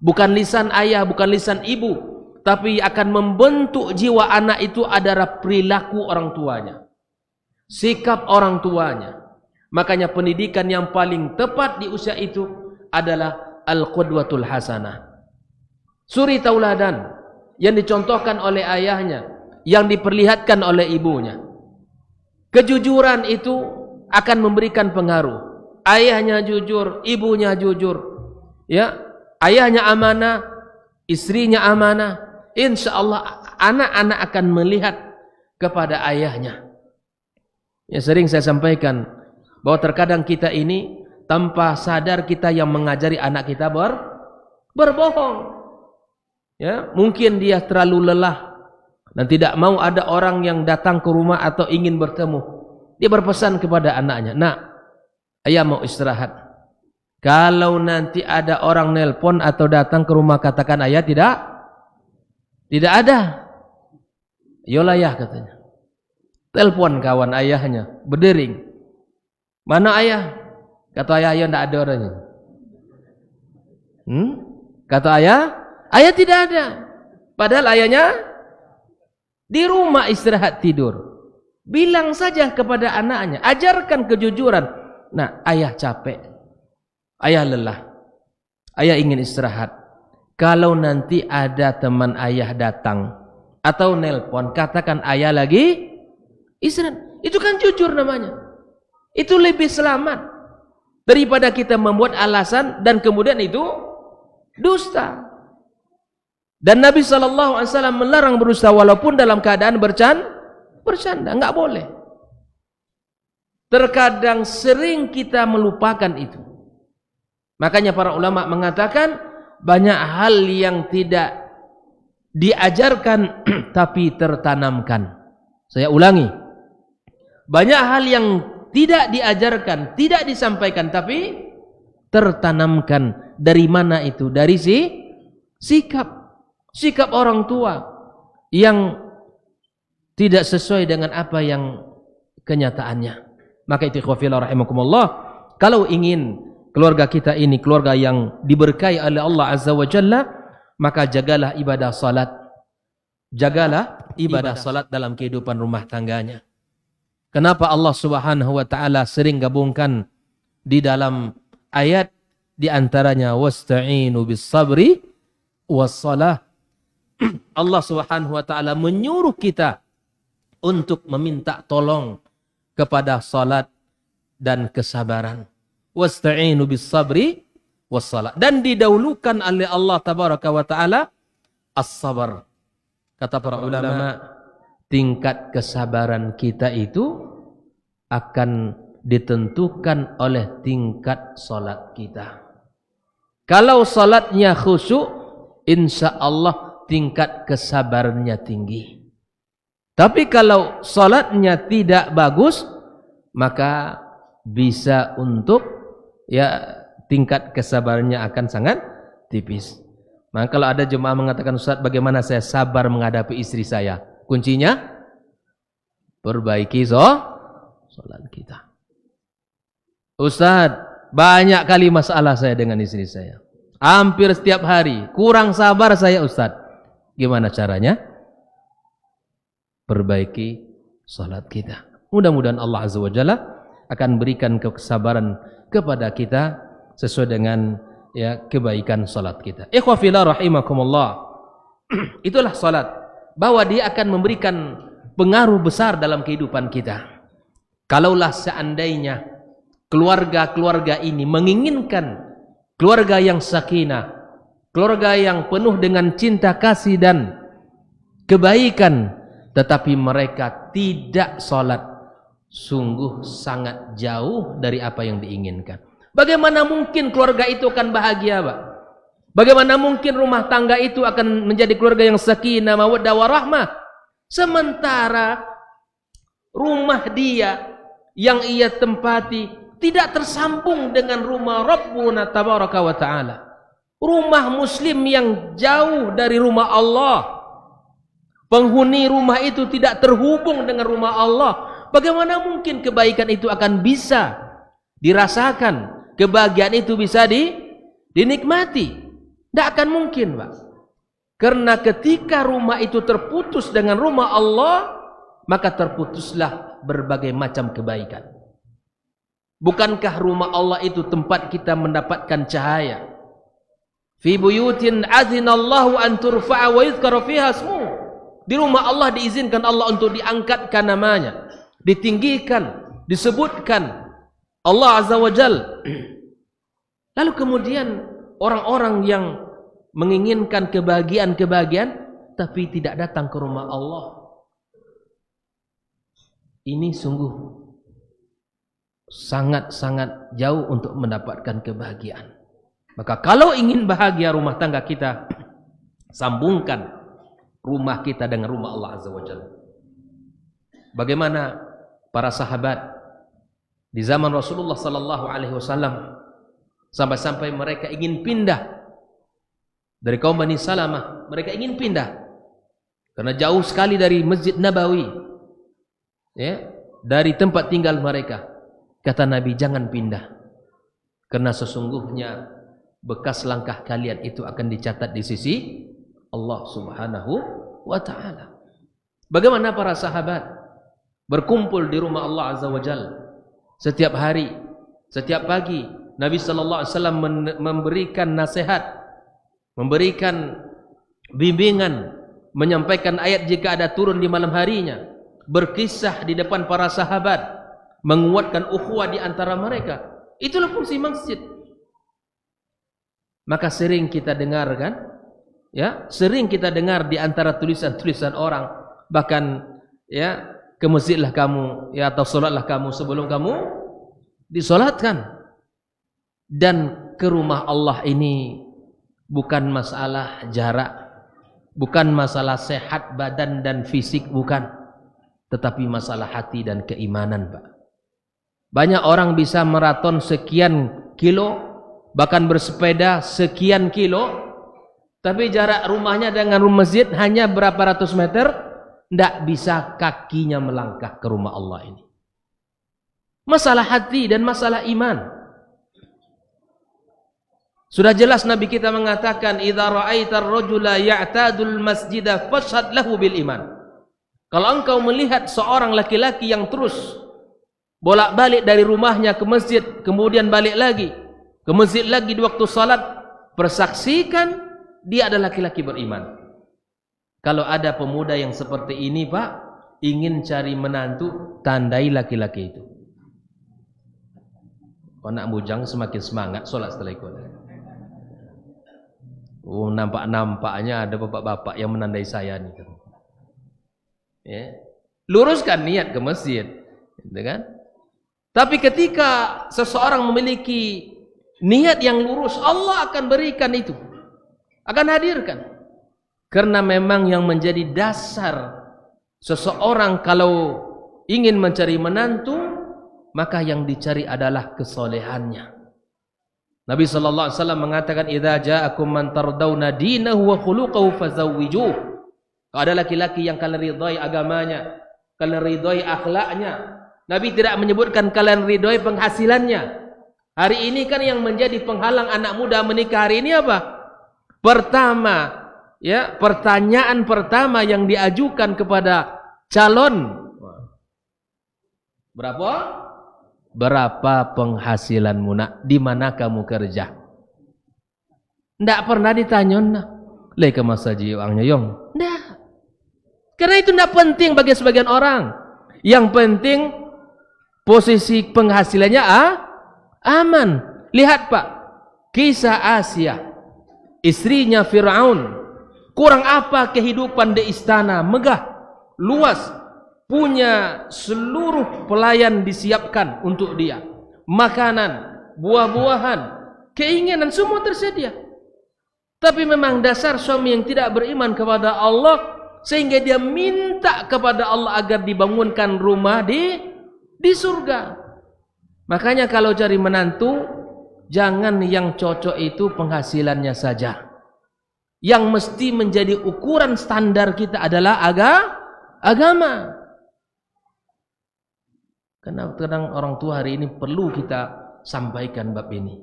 Speaker 1: bukan lisan ayah, bukan lisan ibu, tapi akan membentuk jiwa anak itu adalah perilaku orang tuanya, sikap orang tuanya. Makanya pendidikan yang paling tepat di usia itu adalah al-qudwatul hasanah, suri tauladan yang dicontohkan oleh ayahnya, yang diperlihatkan oleh ibunya. Kejujuran itu akan memberikan pengaruh. Ayahnya jujur, ibunya jujur, ayahnya amanah, istrinya amanah, insyaallah anak-anak akan melihat kepada ayahnya. Sering saya sampaikan bahwa terkadang kita ini tanpa sadar kita yang mengajari anak kita berbohong. Mungkin dia terlalu lelah dan tidak mau ada orang yang datang ke rumah atau ingin bertemu. Dia berpesan kepada anaknya, "Nak, ayah mau istirahat. Kalau nanti ada orang nelpon atau datang ke rumah, katakan ayah tidak ada." "Yolah ya," katanya. Telepon kawan ayahnya, berdering. "Mana ayah?" Kata ayah tidak ada orangnya. Kata ayah tidak ada. Padahal ayahnya di rumah istirahat tidur. Bilang saja kepada anaknya, ajarkan kejujuran. "Nah, ayah capek, ayah lelah, ayah ingin istirahat. Kalau nanti ada teman ayah datang atau nelpon, katakan ayah lagi istirahat." Itu kan jujur namanya. Itu lebih selamat daripada kita membuat alasan dan kemudian itu dusta. Dan Nabi SAW melarang berdusta walaupun dalam keadaan bercanda, enggak boleh. Terkadang sering kita melupakan itu. Makanya para ulama mengatakan banyak hal yang tidak diajarkan tapi tertanamkan. Saya ulangi, banyak hal yang tidak diajarkan, tidak disampaikan, tapi tertanamkan. Dari mana itu? Dari sikap orang tua yang tidak sesuai dengan apa yang kenyataannya. Maka itu ikhwafillah rahimakumullah, kalau ingin keluarga kita ini keluarga yang diberkahi oleh Allah Azza wa Jalla, maka jagalah ibadah salat. Jagalah ibadah salat dalam kehidupan rumah tangganya. Kenapa Allah Subhanahu wa taala sering gabungkan di dalam ayat, di antaranya wasta'inu bis sabri was salah. Allah Subhanahu wa taala menyuruh kita untuk meminta tolong kepada salat dan kesabaran. Wasta'inu bis sabri was salah, dan didahulukan oleh Allah tabaraka wa taala as-sabar. Kata para ulama, tingkat kesabaran kita itu akan ditentukan oleh tingkat salat kita. Kalau salatnya khusyuk, insya Allah tingkat kesabarannya tinggi. Tapi kalau salatnya tidak bagus, maka bisa untuk ya tingkat kesabarannya akan sangat tipis. Maka kalau ada jemaah mengatakan, Ustaz, bagaimana saya sabar menghadapi istri saya? Kuncinya perbaiki salat kita. Ustaz, banyak kali masalah saya dengan istri saya. Hampir setiap hari, kurang sabar saya, Ustaz. Gimana caranya? Perbaiki salat kita. Mudah-mudahan Allah Azza wa Jalla akan berikan kesabaran kepada kita sesuai dengan ya kebaikan salat kita. Ikhwafillah rahimakumullah. Itulah salat, bahwa dia akan memberikan pengaruh besar dalam kehidupan kita. Kalaulah seandainya keluarga-keluarga ini menginginkan keluarga yang sakinah, keluarga yang penuh dengan cinta kasih dan kebaikan, tetapi mereka tidak salat, sungguh sangat jauh dari apa yang diinginkan. Bagaimana mungkin keluarga itu akan bahagia, Pak? Bagaimana mungkin rumah tangga itu akan menjadi keluarga yang sakinah, mawaddah warahmah, sementara rumah dia yang ia tempati tidak tersambung dengan rumah Rabbuna tabaraka wa ta'ala. Rumah muslim yang jauh dari rumah Allah, penghuni rumah itu tidak terhubung dengan rumah Allah. Bagaimana mungkin kebaikan itu akan bisa dirasakan, kebahagiaan itu bisa dinikmati? Tidak akan mungkin, Pak. Karena ketika rumah itu terputus dengan rumah Allah, maka terputuslah berbagai macam kebaikan. Bukankah rumah Allah itu tempat kita mendapatkan cahaya? Fi buyutin azinallahu an turfa'a wa yuzkara fiha ismuhu. Di rumah Allah diizinkan Allah untuk diangkatkan namanya, ditinggikan, disebutkan Allah Azza wa Jal. Lalu kemudian orang-orang yang menginginkan kebahagiaan-kebahagiaan tapi tidak datang ke rumah Allah, ini sungguh sangat-sangat jauh untuk mendapatkan kebahagiaan. Maka kalau ingin bahagia rumah tangga kita, sambungkan rumah kita dengan rumah Allah Azza wa Jalla. Bagaimana para sahabat di zaman Rasulullah sallallahu alaihi wasallam sampai-sampai mereka ingin pindah dari kaum Bani Salamah, mereka ingin pindah karena jauh sekali dari Masjid Nabawi, ya, dari tempat tinggal mereka. Kata Nabi, jangan pindah, karena sesungguhnya bekas langkah kalian itu akan dicatat di sisi Allah Subhanahu wa ta'ala. Bagaimana para sahabat berkumpul di rumah Allah Azza wa Jalla setiap hari, setiap pagi. Nabi sallallahu alaihi wasallam memberikan nasihat, memberikan bimbingan, menyampaikan ayat jika ada turun di malam harinya, berkisah di depan para sahabat, menguatkan ukhuwah di antara mereka. Itulah fungsi masjid. Maka sering kita dengar, kan? Ya, sering kita dengar di antara tulisan-tulisan orang, bahkan ya, ke masjidlah kamu, ya, atau salatlah kamu sebelum kamu disolatkan. Dan ke rumah Allah ini bukan masalah jarak, bukan masalah sehat badan dan fisik, bukan, tetapi masalah hati dan keimanan, Pak. Banyak orang bisa maraton sekian kilo, bahkan bersepeda sekian kilo, tapi jarak rumahnya dengan rumah masjid hanya berapa ratus meter, tidak bisa kakinya melangkah ke rumah Allah ini. Masalah hati dan masalah iman. Sudah jelas Nabi kita mengatakan, idza ra'aitar rajula ya'tadul masjidah fashhad lahu bil iman. Kalau engkau melihat seorang laki-laki yang terus bolak-balik dari rumahnya ke masjid, kemudian balik lagi ke masjid lagi di waktu salat, persaksikan dia adalah laki-laki beriman. Kalau ada pemuda yang seperti ini, Pak, ingin cari menantu, tandai laki-laki itu. Anak bujang semakin semangat salat setelah ikut. Oh, nampak-nampaknya ada bapak-bapak yang menandai saya nih. Ya. Luruskan niat ke masjid, gitu kan? Tapi ketika seseorang memiliki niat yang lurus, Allah akan berikan itu, akan hadirkan. Karena memang yang menjadi dasar seseorang kalau ingin mencari menantu, maka yang dicari adalah kesolehannya. Nabi sallallahu alaihi wasallam mengatakan, "Idza ja'akum man tardawna dinahu wa khuluquhu fazawwijuh." Kalau ada laki-laki yang kalian ridhai agamanya, kalian ridhai akhlaknya. Nabi tidak menyebutkan kalian ridhai penghasilannya. Hari ini kan yang menjadi penghalang anak muda menikah hari ini apa? Pertama, ya, pertanyaan pertama yang diajukan kepada calon, berapa penghasilanmu nak? Di mana kamu kerja? Ndak pernah ditanya nak. Leka masa jiwangnya yong. Ndak. Karena itu ndak penting bagi sebagian orang. Yang penting posisi penghasilannya aman. Lihat Pak, kisah Asia, istrinya Fir'aun. Kurang apa kehidupan di istana, megah, luas, punya seluruh pelayan disiapkan untuk dia, makanan, buah-buahan, keinginan semua tersedia. Tapi memang dasar suami yang tidak beriman kepada Allah, sehingga dia minta kepada Allah agar dibangunkan rumah di surga. Makanya kalau cari menantu, jangan yang cocok itu penghasilannya saja. Yang mesti menjadi ukuran standar kita adalah agama. Karena kadang orang tua hari ini perlu kita sampaikan bab ini.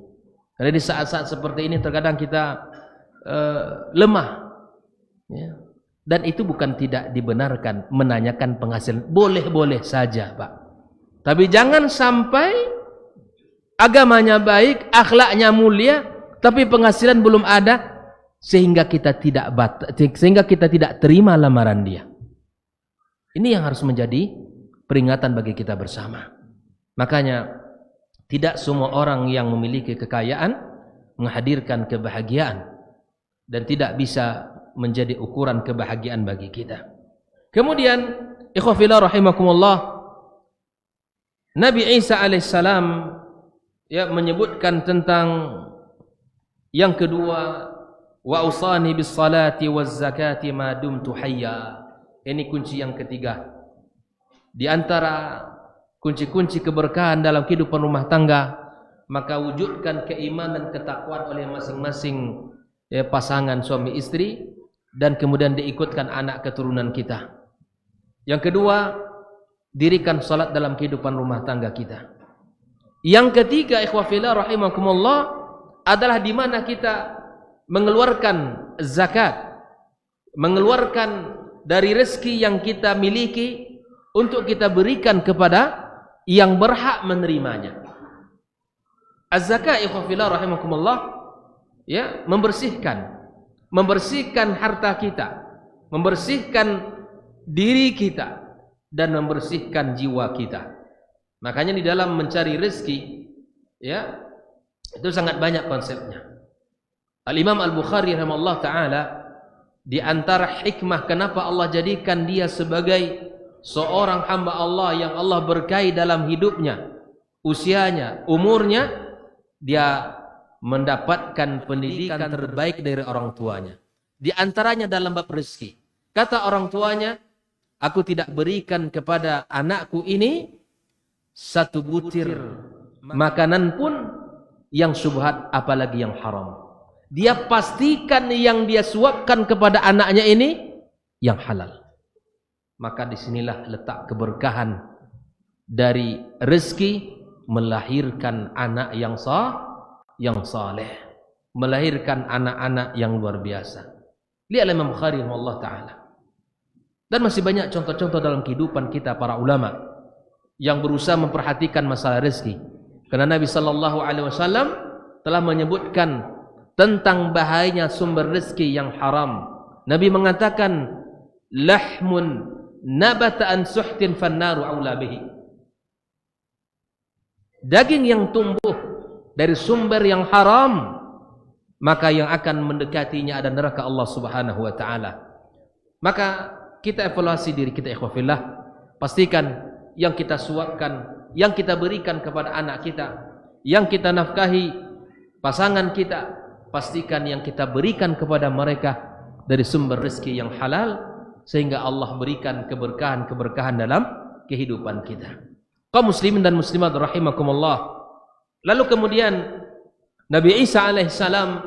Speaker 1: Karena di saat-saat seperti ini terkadang kita lemah, ya. Dan itu bukan tidak dibenarkan menanyakan penghasilan, boleh-boleh saja Pak. Tapi jangan sampai agamanya baik, akhlaknya mulia, tapi penghasilan belum ada, sehingga kita tidak terima lamaran dia. Ini yang harus menjadi peringatan bagi kita bersama. Makanya tidak semua orang yang memiliki kekayaan menghadirkan kebahagiaan, dan tidak bisa menjadi ukuran kebahagiaan bagi kita. Kemudian ikhwafillah rahimakumullah, Nabi Isa alaihissalam ya menyebutkan tentang yang kedua, wa usani bis salati waz zakati ma dumtu hayya. Ini kunci yang ketiga. Di antara kunci-kunci keberkahan dalam kehidupan rumah tangga, maka wujudkan keimanan ketakwaan oleh masing-masing ya, pasangan suami istri, dan kemudian diikutkan anak keturunan kita. Yang kedua, dirikan salat dalam kehidupan rumah tangga kita. Yang ketiga, ikhwafillah rahimakumullah, adalah di mana kita mengeluarkan zakat, mengeluarkan dari rezeki yang kita miliki untuk kita berikan kepada yang berhak menerimanya. Az-zakat ikhwafillah rahimakumullah, ya, membersihkan harta kita, membersihkan diri kita, dan membersihkan jiwa kita. Makanya di dalam mencari rezeki, ya, itu sangat banyak konsepnya. Al-Imam Al-Bukhari rahimahullah ta'ala, di antara hikmah kenapa Allah jadikan dia sebagai seorang hamba Allah yang Allah berkahi dalam hidupnya, usianya, umurnya, dia mendapatkan pendidikan terbaik dari orang tuanya. Di antaranya dalam bab rezeki. Kata orang tuanya, aku tidak berikan kepada anakku ini satu butir makanan pun yang syubhat, apalagi yang haram. Dia pastikan yang dia suapkan kepada anaknya ini yang halal. Maka disinilah letak keberkahan dari rezeki, melahirkan anak yang saleh, melahirkan anak-anak yang luar biasa. Lihat Imam Bukhari rahimahullah ta'ala. Dan masih banyak contoh-contoh dalam kehidupan kita para ulama yang berusaha memperhatikan masalah rezeki. Karena Nabi sallallahu alaihi wasallam telah menyebutkan tentang bahayanya sumber rezeki yang haram. Nabi mengatakan, lahmun nabata an suhtin fannaru aula bihi. Daging yang tumbuh dari sumber yang haram, maka yang akan mendekatinya ada neraka Allah Subhanahu wa taala. Maka kita evaluasi diri kita ikhwafillah, pastikan yang kita suapkan, yang kita berikan kepada anak kita, yang kita nafkahi pasangan kita, pastikan yang kita berikan kepada mereka dari sumber rezeki yang halal, sehingga Allah berikan keberkahan-keberkahan dalam kehidupan kita. Kaum muslimin dan muslimat rahimakumullah. Lalu kemudian Nabi Isa alaihissalam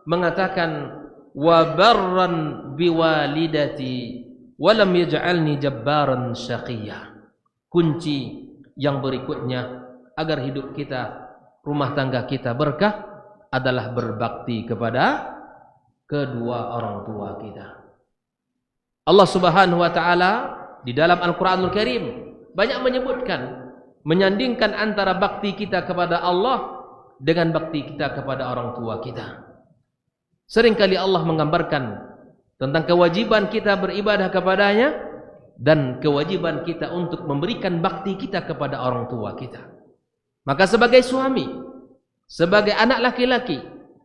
Speaker 1: mengatakan, wa barran biwalidati wa lam yaj'alni jabbaran syaqiyya. Kunci yang berikutnya agar hidup kita, rumah tangga kita berkah adalah berbakti kepada kedua orang tua kita. Allah Subhanahu wa taala di dalam Al-Qur'anul Karim banyak menyebutkan, menyandingkan antara bakti kita kepada Allah dengan bakti kita kepada orang tua kita. Seringkali Allah menggambarkan tentang kewajiban kita beribadah kepadanya dan kewajiban kita untuk memberikan bakti kita kepada orang tua kita. Maka sebagai suami, sebagai anak laki-laki,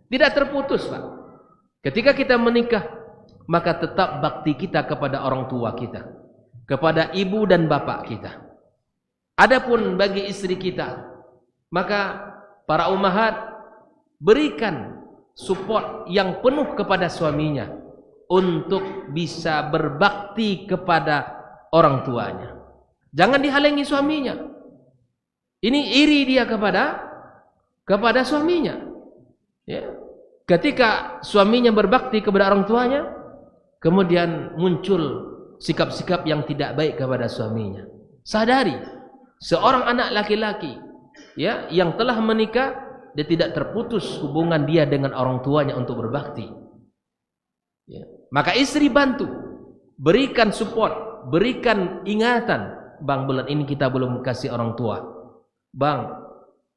Speaker 1: tidak terputus, Pak. Ketika kita menikah, maka tetap bakti kita kepada orang tua kita, kepada ibu dan bapak kita. Adapun bagi istri kita, maka para ummahat berikan support yang penuh kepada suaminya untuk bisa berbakti kepada orang tuanya. Jangan dihalangi suaminya. Ini iri dia kepada suaminya. Ya. Ketika suaminya berbakti kepada orang tuanya, kemudian muncul sikap-sikap yang tidak baik kepada suaminya. Sadari, seorang anak laki-laki ya yang telah menikah, dia tidak terputus hubungan dia dengan orang tuanya untuk berbakti. Ya. Maka istri bantu, berikan support, berikan ingatan. Bang, bulan ini kita belum kasih orang tua. Bang,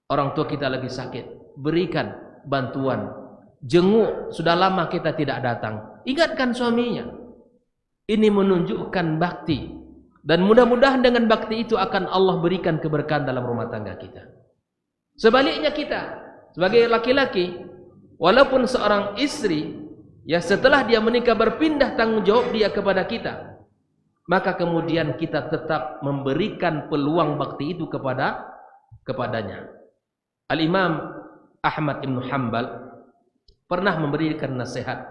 Speaker 1: orang tua kita lagi sakit. Berikan bantuan. Jenguk, sudah lama kita tidak datang. Ingatkan suaminya. Ini menunjukkan bakti. Dan mudah-mudahan dengan bakti itu akan Allah berikan keberkahan dalam rumah tangga kita. Sebaliknya kita sebagai laki-laki, walaupun seorang istri ya setelah dia menikah berpindah tanggung jawab dia kepada kita, maka kemudian kita tetap memberikan peluang bakti itu kepadanya. Al-Imam Ahmad Ibn Hanbal pernah memberikan nasihat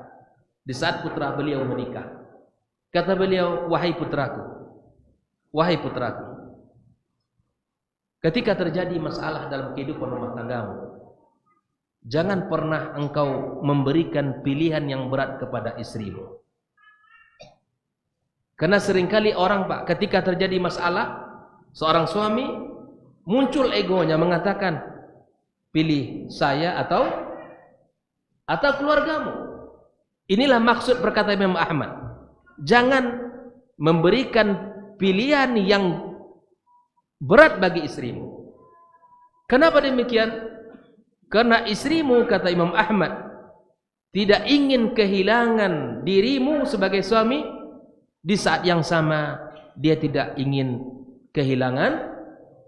Speaker 1: di saat putra beliau menikah. Kata beliau, wahai putraku, ketika terjadi masalah dalam kehidupan rumah tanggamu, jangan pernah engkau memberikan pilihan yang berat kepada istrimu. Karena seringkali orang, Pak, ketika terjadi masalah, seorang suami muncul egonya mengatakan, pilih saya atau keluargamu. Inilah maksud perkataan Imam Ahmad. Jangan memberikan pilihan yang berat bagi istrimu. Kenapa demikian? Karena istrimu, kata Imam Ahmad, tidak ingin kehilangan dirimu sebagai suami. Di saat yang sama dia tidak ingin kehilangan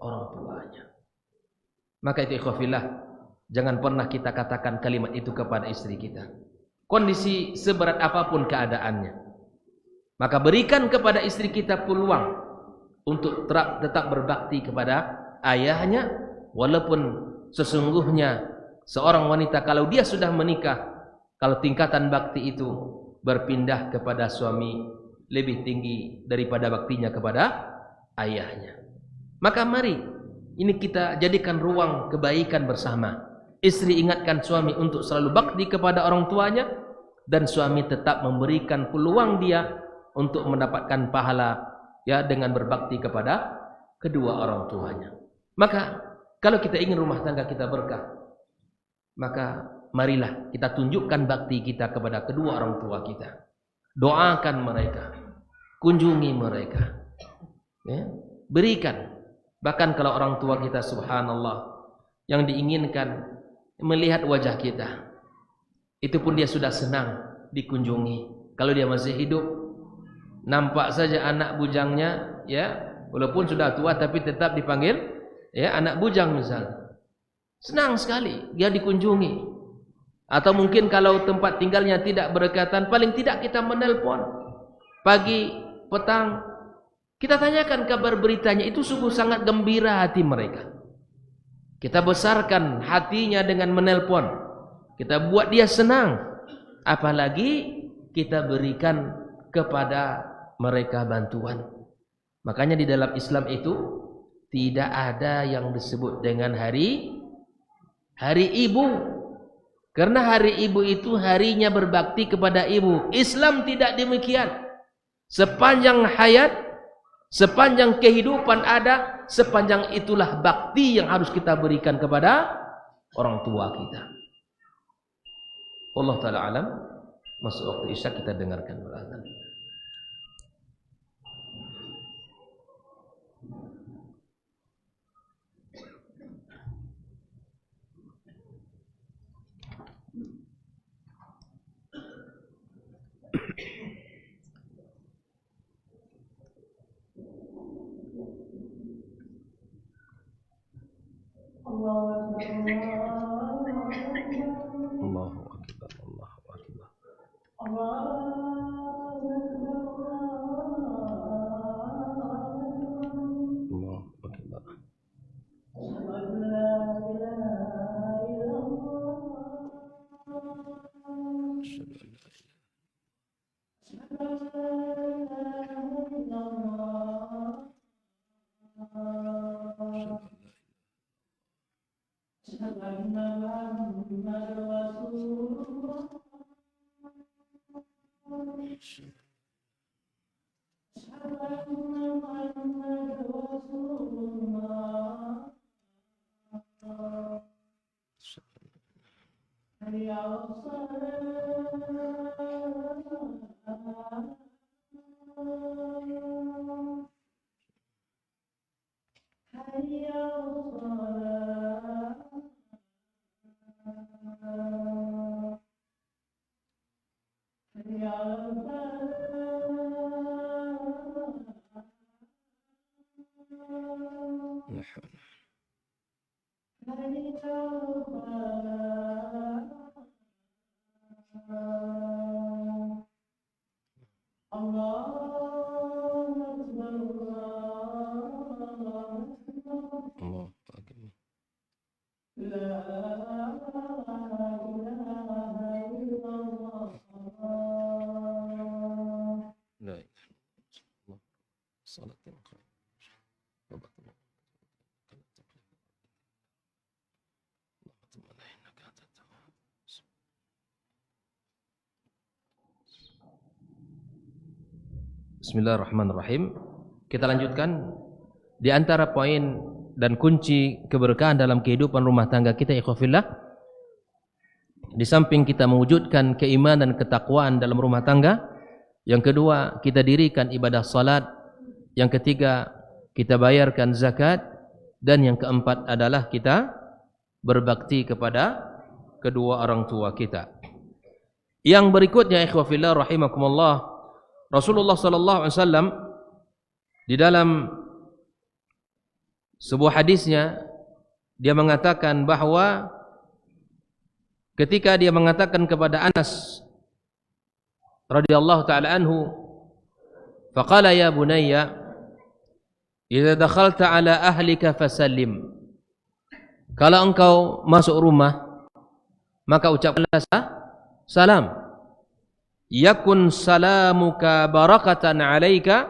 Speaker 1: orang tuanya. Maka itu ikhwafillah, jangan pernah kita katakan kalimat itu kepada istri kita, kondisi seberat apapun keadaannya. Maka berikan kepada istri kita peluang untuk tetap berbakti kepada ayahnya. Walaupun sesungguhnya seorang wanita kalau dia sudah menikah, kalau tingkatan bakti itu berpindah kepada suami lebih tinggi daripada baktinya kepada ayahnya. Maka mari ini kita jadikan ruang kebaikan bersama. Istri ingatkan suami untuk selalu bakti kepada orang tuanya, dan suami tetap memberikan peluang dia untuk mendapatkan pahala ya dengan berbakti kepada kedua orang tuanya. Maka kalau kita ingin rumah tangga kita berkah, maka marilah kita tunjukkan bakti kita kepada kedua orang tua kita. Doakan mereka, kunjungi mereka, ya, berikan. Bahkan kalau orang tua kita, subhanallah, yang diinginkan melihat wajah kita, itu pun dia sudah senang dikunjungi. Kalau dia masih hidup, nampak saja anak bujangnya, ya, walaupun sudah tua tapi tetap dipanggil ya anak bujang misalnya. Senang sekali dia dikunjungi. Atau mungkin kalau tempat tinggalnya tidak berdekatan, paling tidak kita menelpon pagi, petang, kita tanyakan kabar beritanya. Itu sungguh sangat gembira hati mereka. Kita besarkan hatinya dengan menelpon, kita buat dia senang. Apalagi kita berikan kepada mereka bantuan. Makanya di dalam Islam itu tidak ada yang disebut dengan hari ibu. Karena hari ibu itu harinya berbakti kepada ibu. Islam tidak demikian. Sepanjang hayat, sepanjang kehidupan ada, sepanjang itulah bakti yang harus kita berikan kepada orang tua kita. Allah Ta'ala alam. Masuk waktu isya, kita dengarkan azan. Allahu Akbar, Allahu Akbar. Allahu Akbar. Bismillahirrahmanirrahim. Kita lanjutkan. Di antara poin dan kunci keberkahan dalam kehidupan rumah tangga kita, ikhwafillah, di samping kita mewujudkan keimanan dan ketakwaan dalam rumah tangga, yang kedua kita dirikan ibadah salat, yang ketiga kita bayarkan zakat, dan yang keempat adalah kita berbakti kepada kedua orang tua kita. Yang berikutnya, ikhwafillah rahimakumullah, Rasulullah sallallahu alaihi wasallam di dalam sebuah hadisnya dia mengatakan bahwa ketika dia mengatakan kepada Anas radhiyallahu taala anhu, faqala ya bunayya idza dakhalta ala ahlika fasallim, kalau engkau masuk rumah maka ucapkanlah salam. Yakun salamuka barakatan alaika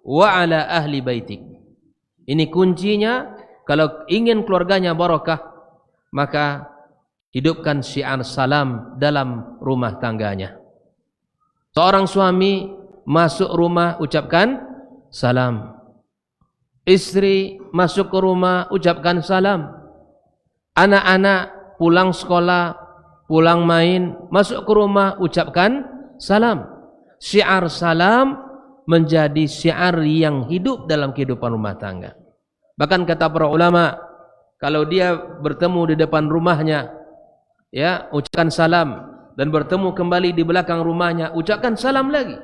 Speaker 1: wa ala ahli baitik. Ini kuncinya, kalau ingin keluarganya barakah, maka hidupkan syiar salam dalam rumah tangganya. Seorang suami masuk rumah ucapkan salam. Istri masuk ke rumah ucapkan salam. Anak-anak pulang sekolah, pulang main, masuk ke rumah ucapkan salam. Syiar salam menjadi syiar yang hidup dalam kehidupan rumah tangga. Bahkan kata para ulama, kalau dia bertemu di depan rumahnya, ya, ucapkan salam, dan bertemu kembali di belakang rumahnya, ucapkan salam lagi.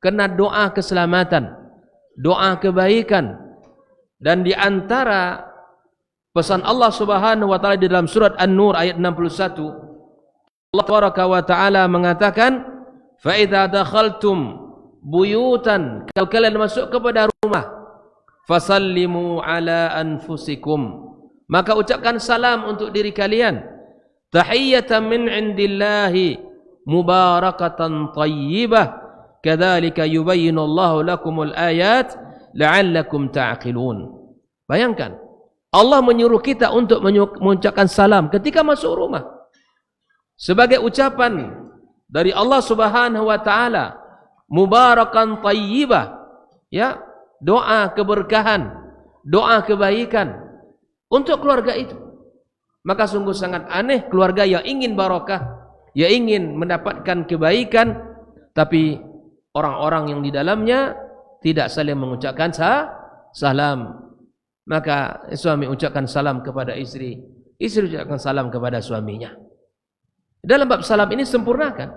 Speaker 1: Karena doa keselamatan, doa kebaikan. Dan di antara pesan Allah Subhanahu wa taala di dalam surat An-Nur ayat 61, Allah Taala mengatakan, فَإِذَا دَخَلْتُمْ buyutan, kalau kalian masuk kepada rumah, fasallimu ala anfusikum, maka ucapkan salam untuk diri kalian, tahiyyatan min indillahi mubarakatan thayyibah, kadzalika yubayyinullahu lakumul ayat la'allakum ta'qilun. Bayangkan, Allah menyuruh kita untuk mengucapkan salam ketika masuk rumah sebagai ucapan dari Allah Subhanahu wa taala, mubarakan thayyibah, ya, doa keberkahan, doa kebaikan untuk keluarga itu. Maka sungguh sangat aneh keluarga yang ingin barokah, yang ingin mendapatkan kebaikan, tapi orang-orang yang di dalamnya tidak saling mengucapkan salam. Maka suami ucapkan salam kepada istri, istri ucapkan salam kepada suaminya. Dalam bab salam ini sempurnakan.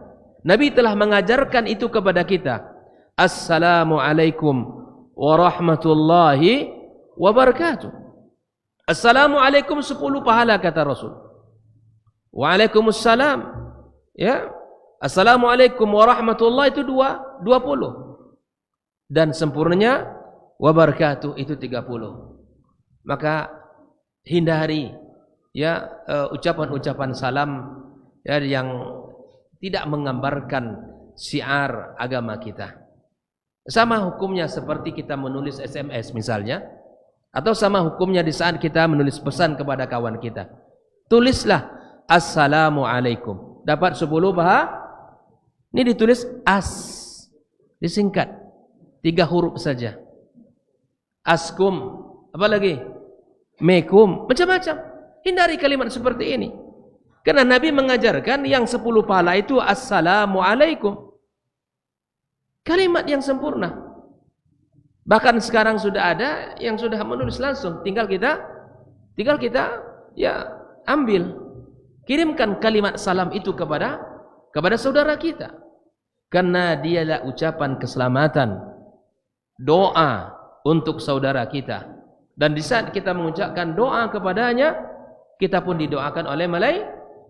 Speaker 1: Nabi telah mengajarkan itu kepada kita. Assalamualaikum warahmatullahi wabarakatuh. Assalamualaikum 10 pahala kata Rasul. Waalaikumsalam, ya. Assalamualaikum warahmatullahi itu 20. Dan sempurnanya wabarakatuh itu 30. Maka hindari, ya, ucapan-ucapan salam, ya, yang tidak menggambarkan syiar agama kita. Sama hukumnya seperti kita menulis SMS misalnya, atau sama hukumnya di saat kita menulis pesan kepada kawan kita. Tulislah Assalamualaikum. Dapat 10 pahala. Ini ditulis as, disingkat 3 huruf saja. Askum, apa lagi? Mekum, macam-macam. Hindari kalimat seperti ini. Karena Nabi mengajarkan yang 10 pahala itu Assalamualaikum. Kalimat yang sempurna. Bahkan sekarang sudah ada yang sudah menulis langsung. Tinggal kita ya ambil. Kirimkan kalimat salam itu kepada saudara kita. Karena dialah ucapan keselamatan, doa untuk saudara kita. Dan di saat kita mengucapkan doa kepadanya, kita pun didoakan oleh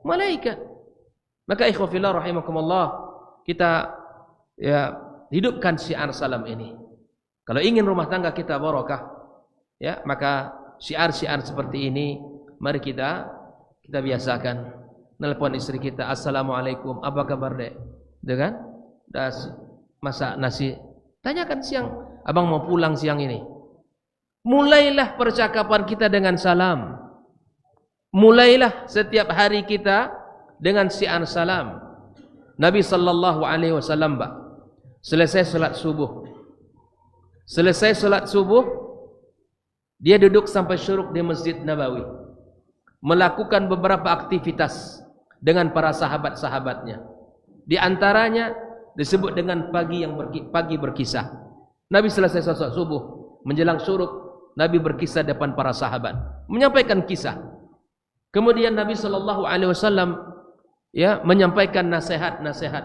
Speaker 1: malaikat. Maka ikhwafillah rahimakumullah, kita, ya, hidupkan syiar salam ini. Kalau ingin rumah tangga kita barokah, ya, maka syiar-syiar seperti ini mari kita biasakan. Nelpon istri kita, Assalamualaikum, apa kabar dek? Dengan masak nasi, tanyakan siang, abang mau pulang siang ini. Mulailah percakapan kita dengan salam. Mulailah setiap hari kita dengan syiar salam. Nabi sallallahu alaihi wasallam, selesai salat subuh, dia duduk sampai syuruk di Masjid Nabawi, melakukan beberapa aktivitas dengan para sahabat-sahabatnya. Di antaranya disebut dengan pagi berkisah. Nabi selesai salat subuh, menjelang syuruk, Nabi berkisah depan para sahabat, menyampaikan kisah. Kemudian Nabi sallallahu alaihi wasallam, ya, menyampaikan nasihat-nasihat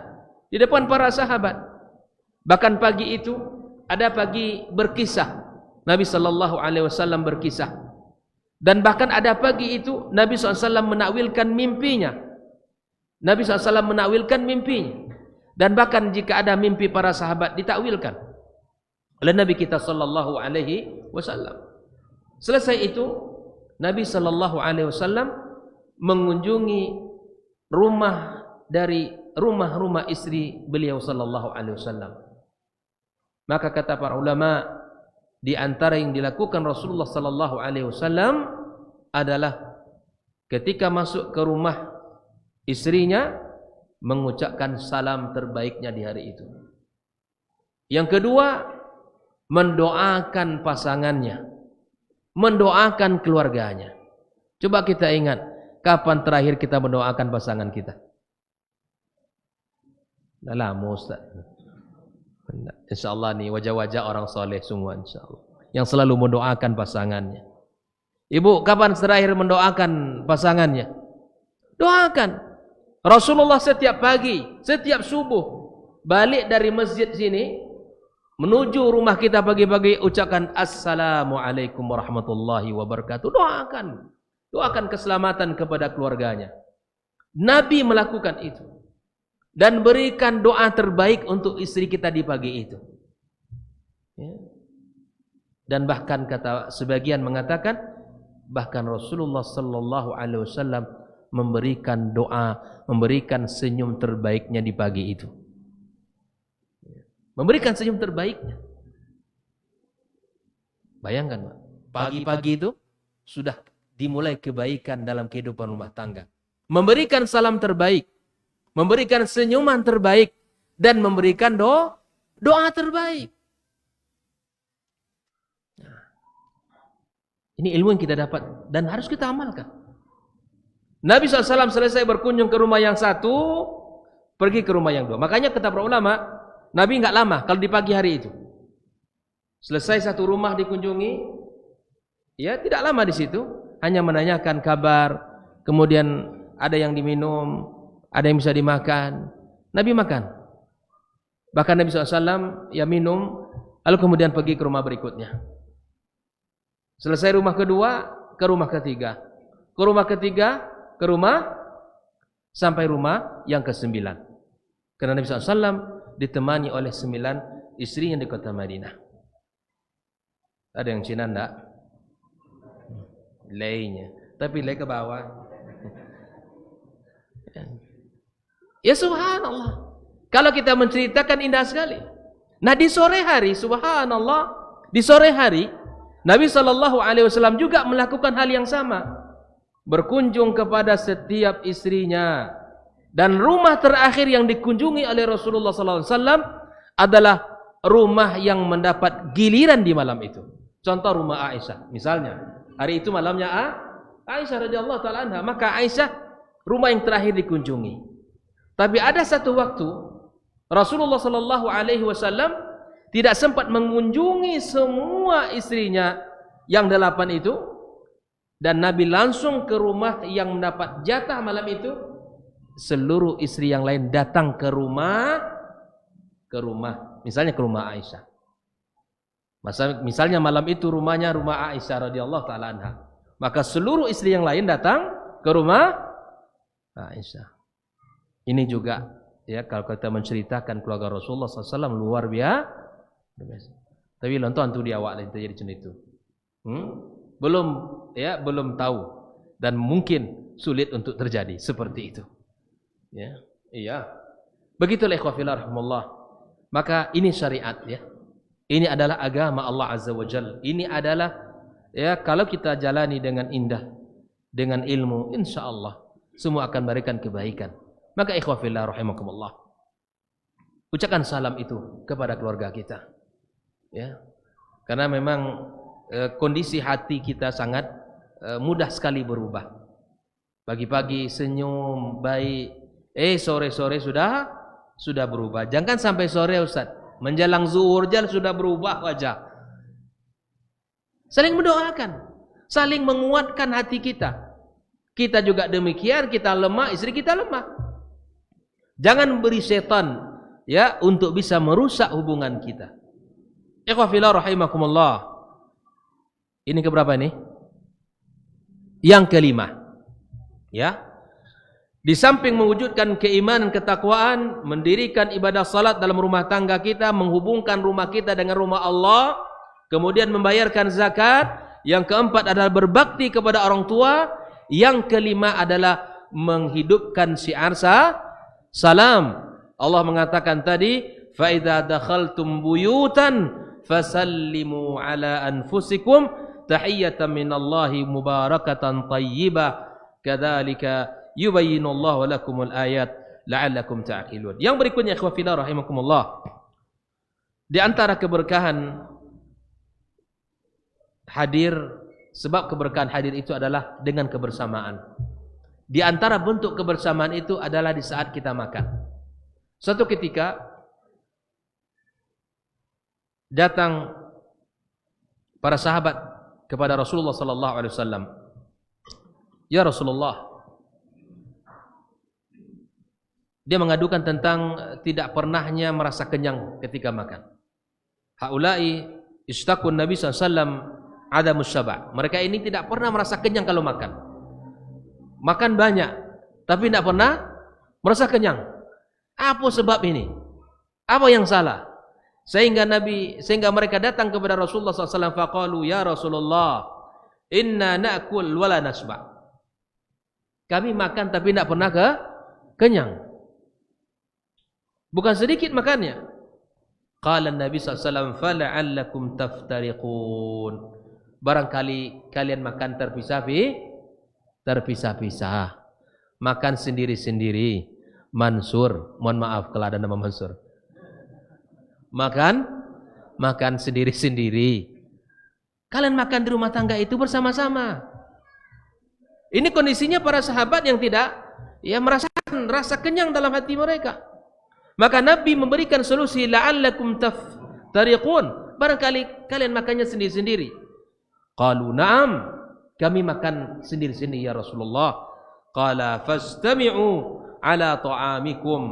Speaker 1: di depan para sahabat. Bahkan pagi itu ada pagi berkisah. Nabi sallallahu alaihi wasallam berkisah. Dan bahkan ada pagi itu Nabi SAW menakwilkan mimpinya. Nabi SAW menakwilkan mimpinya. Dan bahkan jika ada mimpi para sahabat ditakwilkan oleh Nabi kita sallallahu alaihi wasallam. Selesai itu Nabi sallallahu alaihi wasallam mengunjungi rumah dari rumah-rumah istri beliau sallallahu alaihi wasallam. Maka kata para ulama, di antara yang dilakukan Rasulullah sallallahu alaihi wasallam adalah ketika masuk ke rumah istrinya mengucapkan salam terbaiknya di hari itu. Yang kedua, mendoakan pasangannya, mendoakan keluarganya. Coba kita ingat, kapan terakhir kita mendoakan pasangan kita? Dah lama Ustaz. InsyaAllah nih wajah-wajah orang soleh semua insyaAllah, yang selalu mendoakan pasangannya. Ibu, kapan terakhir mendoakan pasangannya? Doakan. Rasulullah setiap pagi, setiap subuh, balik dari masjid sini menuju rumah kita pagi-pagi, ucapkan Assalamualaikum warahmatullahi wabarakatuh. Doakan keselamatan kepada keluarganya. Nabi melakukan itu dan berikan doa terbaik untuk istri kita di pagi itu, ya. Dan bahkan kata sebagian mengatakan, bahkan Rasulullah sallallahu alaihi wasallam memberikan doa, memberikan senyum terbaiknya di pagi itu. Memberikan senyum terbaiknya. Bayangkan, Pak, pagi-pagi itu sudah dimulai kebaikan dalam kehidupan rumah tangga. Memberikan salam terbaik, memberikan senyuman terbaik, dan memberikan doa terbaik. Ini ilmu yang kita dapat dan harus kita amalkan. Nabi SAW selesai berkunjung ke rumah yang satu, pergi ke rumah yang dua. Makanya kata para ulama, Nabi nggak lama kalau di pagi hari itu. Selesai satu rumah dikunjungi, ya tidak lama di situ, hanya menanyakan kabar, kemudian ada yang diminum, ada yang bisa dimakan. Nabi makan. Bahkan Nabi SAW ya minum, lalu kemudian pergi ke rumah berikutnya. Selesai rumah kedua, ke rumah ketiga. Ke rumah ketiga, ke rumah, sampai rumah yang ke-9. Karena Nabi SAW ditemani oleh 9 istrinya di kota Madinah. Ada yang Cina enggak? Lainya. Tapi lay ke bawah. Ya subhanallah. Kalau kita menceritakan indah sekali. Nah di sore hari, subhanallah, di sore hari Nabi SAW juga melakukan hal yang sama. Berkunjung kepada setiap istrinya. Dan rumah terakhir yang dikunjungi oleh Rasulullah SAW adalah rumah yang mendapat giliran di malam itu. Contoh rumah Aisyah. Misalnya, hari itu malamnya Aisyah radhiyallahu ta'ala anha. Maka Aisyah rumah yang terakhir dikunjungi. Tapi ada satu waktu Rasulullah SAW tidak sempat mengunjungi semua istrinya yang 8 itu, dan Nabi langsung ke rumah yang mendapat jatah malam itu. Seluruh istri yang lain datang ke rumah, misalnya ke rumah Aisyah. Misalnya malam itu rumahnya rumah Aisyah radhiyallahu taala anha. Maka seluruh istri yang lain datang ke rumah Aisyah. Ini juga ya kalau kita menceritakan keluarga Rasulullah SAW luar biasa. Tapi lontoan tu di awak lain terjadi macam itu. Belum tahu dan mungkin sulit untuk terjadi seperti itu. Ya, iya. Begitulah ikhwah fillah rahimakumullah. Maka ini syariat ya. Ini adalah agama Allah Azza wa Jalla. Ini adalah ya kalau kita jalani dengan indah, dengan ilmu, insyaallah semua akan memberikan kebaikan. Maka ikhwah fillah rahimakumullah, ucapkan salam itu kepada keluarga kita. Ya. Karena memang kondisi hati kita sangat mudah sekali berubah. Pagi-pagi senyum baik, sore-sore sudah berubah. Jangan sampai sore Ustaz, menjelang zuhur jalan sudah berubah wajah. Saling mendoakan, saling menguatkan hati kita. Kita juga demikian, kita lemah, istri kita lemah. Jangan beri setan ya untuk bisa merusak hubungan kita. Ikhwah fillah rahimakumullah. Ini keberapa ini? Yang kelima. Ya. Di samping mewujudkan keimanan, ketakwaan, mendirikan ibadah salat dalam rumah tangga kita, menghubungkan rumah kita dengan rumah Allah, kemudian membayarkan zakat, yang keempat adalah berbakti kepada orang tua, yang kelima adalah menghidupkan syiar salam. Allah mengatakan tadi, fa idza dakhaltum buyutan fasallimu ala anfusikum tahiyatan minallahi mubarakatan thayyibah kadzalika yubayyinullahu lakumul ayat la'allakum ta'qilun. Yang berikutnya ikhwah fillah rahimakumullah, di antara keberkahan hadir, sebab keberkahan hadir itu adalah dengan kebersamaan. Di antara bentuk kebersamaan itu adalah di saat kita makan. Suatu ketika datang para sahabat kepada Rasulullah sallallahu alaihi wasallam. Ya Rasulullah, dia mengadukan tentang tidak pernahnya merasa kenyang ketika makan. Haulai istaqun Nabi sallallahu alaihi wasallam adamus syaba'. Mereka ini tidak pernah merasa kenyang kalau makan. Makan banyak tapi tidak pernah merasa kenyang. Apa sebab ini? Apa yang salah? Sehingga mereka datang kepada Rasulullah SAW. Faqalu ya Rasulullah, inna na'kul wala nasba'. Kami makan tapi tidak pernah kenyang. Bukan sedikit makannya. Qala Nabi SAW, fala'allakum taftariqun. Barangkali kalian makan terpisah-pisah. Makan sendiri-sendiri. Mansur, mohon maaf kalau ada nama Mansur. Makan sendiri-sendiri. Kalian makan di rumah tangga itu bersama-sama. Ini kondisinya para sahabat yang tidak merasakan rasa kenyang dalam hati mereka. Maka Nabi memberikan solusi, la'allakum taftariqun. Barangkali kalian makannya sendiri-sendiri. Qalu na'am, kami makan sendiri-sendiri ya Rasulullah. Qala fastami'u ala ta'amikum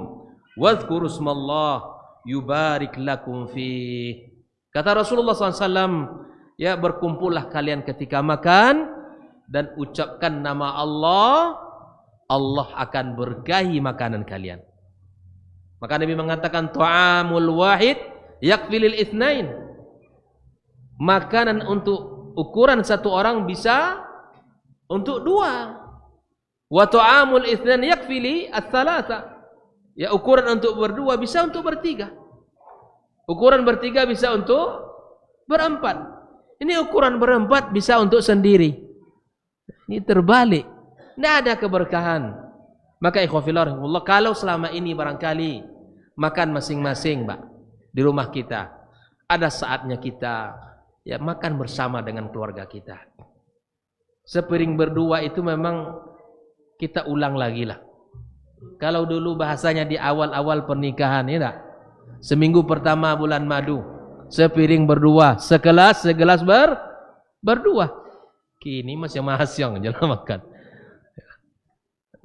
Speaker 1: wadhkuru ismallah yubarik lakum fih. Kata Rasulullah SAW, ya berkumpullah kalian ketika makan dan ucapkan nama Allah, Allah akan berkahi makanan kalian. Maka Nabi mengatakan ta'amul wahid yakfilil itsnain. Makanan untuk ukuran satu orang bisa untuk dua. Wa ta'amul itsnan yakfili ats-tsalatsa. Ya, ukuran untuk berdua bisa untuk bertiga. Ukuran bertiga bisa untuk berempat. Ini ukuran berempat bisa untuk sendiri. Ini terbalik. Tidak ada keberkahan. Maka ikhwafillah rahimahullah, kalau selama ini barangkali makan masing-masing, Pak, di rumah kita, ada saatnya kita ya makan bersama dengan keluarga kita. Sepiring berdua itu memang kita ulang lagi lah. Kalau dulu bahasanya di awal-awal pernikahan, ya tak? Seminggu pertama bulan madu, sepiring berdua, segelas berdua. Kini masing-masing jalan makan.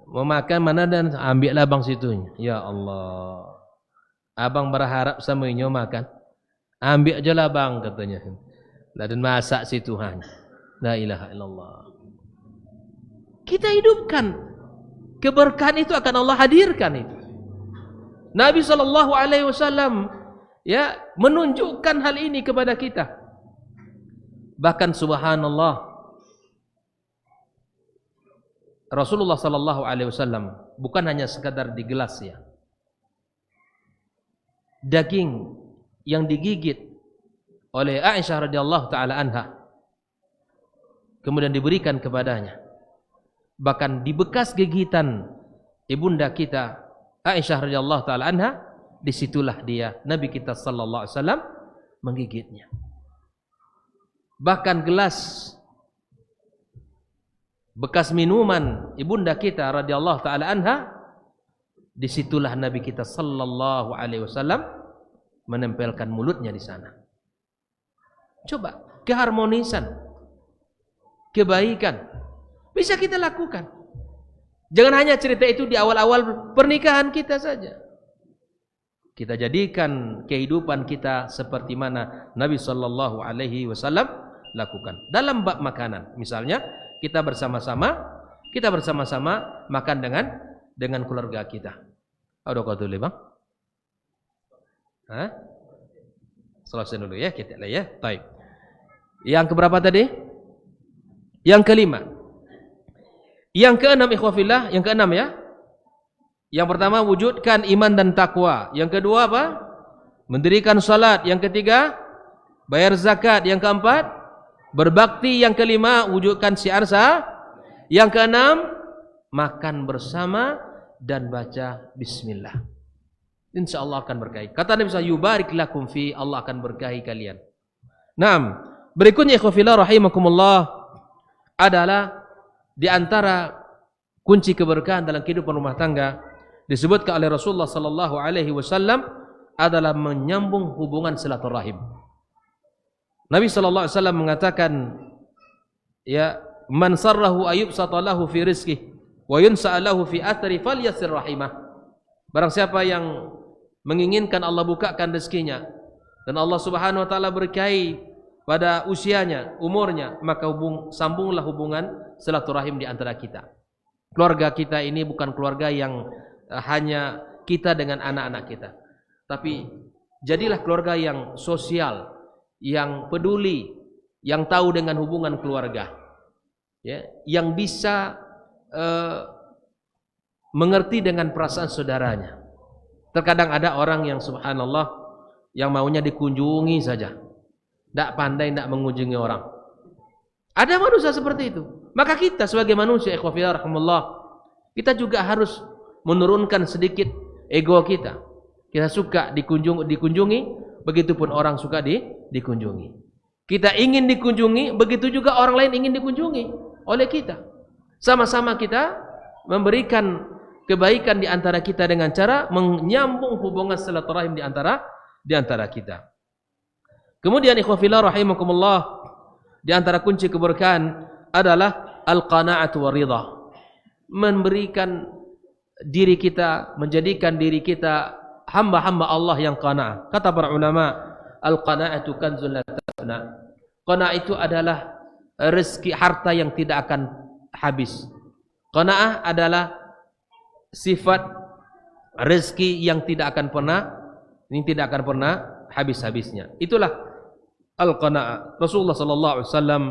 Speaker 1: Mau makan mana dan ambillah abang situnya. Ya Allah, abang berharap sama inyo makan. Ambil aja lah bang katanya. Dan masak situ hanya. La ilaha illallah. Kita hidupkan keberkahan itu, akan Allah hadirkan itu. Nabi SAW ya menunjukkan hal ini kepada kita. Bahkan subhanallah, Rasulullah SAW bukan hanya sekadar di gelas ya. Daging yang digigit oleh Aisyah radhiyallahu taala anha kemudian diberikan kepadanya. Bahkan di bekas gigitan ibunda kita Aisyah radhiyallahu taala anha, disitulah dia Nabi kita sallallahu alaihi wasallam menggigitnya. Bahkan gelas bekas minuman ibunda kita radhiyallahu taala anha, disitulah Nabi kita sallallahu alaihi wasallam menempelkan mulutnya di sana. Coba keharmonisan, kebaikan bisa kita lakukan. Jangan hanya cerita itu di awal-awal pernikahan kita saja. Kita jadikan kehidupan kita seperti mana Nabi sallallahu alaihi wasallam lakukan. Dalam bab makanan, misalnya kita bersama-sama makan dengan keluarga kita. Ada kau tulis bang? Hah? Selesai dulu ya kita lah ya. Baik. Yang keberapa tadi? Yang kelima. Yang keenam ikhwafillah, yang keenam ya. Yang pertama wujudkan iman dan takwa. Yang kedua apa? Mendirikan salat. Yang ketiga bayar zakat. Yang keempat berbakti. Yang kelima wujudkan syiar sah. Yang keenam makan bersama dan baca bismillah. Insyaallah akan berkahi. Kata Nabi sallallahu yubarik lakum fi, Allah akan berkahi kalian. Naam, berikutnya ikhwafillah rahimakumullah adalah di antara kunci keberkahan dalam kehidupan rumah tangga disebutkan oleh Rasulullah sallallahu alaihi wasallam adalah menyambung hubungan silaturahim. Nabi sallallahu alaihi wasallam mengatakan, ya, man sarrahu ayyubsata lahu fi rizqihi wa yunsa lahu fi athri falyasir rahimah. Barang siapa yang menginginkan Allah bukakan rezekinya dan Allah Subhanahu wa taala berkahi pada usianya, umurnya, maka sambunglah hubungan silaturahim di antara kita. Keluarga kita ini bukan keluarga yang hanya kita dengan anak-anak kita, tapi jadilah keluarga yang sosial, yang peduli, yang tahu dengan hubungan keluarga, ya, yang bisa mengerti dengan perasaan saudaranya. Terkadang ada orang yang subhanallah yang maunya dikunjungi saja. Tidak pandai, tidak mengunjungi orang. Ada manusia seperti itu. Maka kita sebagai manusia, ikhwafillah rahimahullah, kita juga harus menurunkan sedikit ego kita. Kita suka dikunjungi, begitupun orang suka dikunjungi. Kita ingin dikunjungi, begitu juga orang lain ingin dikunjungi oleh kita. Sama-sama kita memberikan kebaikan di antara kita dengan cara menyambung hubungan silaturahim di antara kita. Kemudian ikhwafillah rahimakumullah, di antara kunci keberkahan adalah al-qana'atu wa ridha. Memberikan diri kita, menjadikan diri kita hamba-hamba Allah yang qana'ah. Kata para ulama, al-qana'atu kanzun la tafna. Qana'ah itu adalah rezeki harta yang tidak akan habis. Qana'ah adalah sifat rezeki yang tidak akan pernah habis-habisnya. Itulah al-qana'ah. Rasulullah sallallahu alaihi wasallam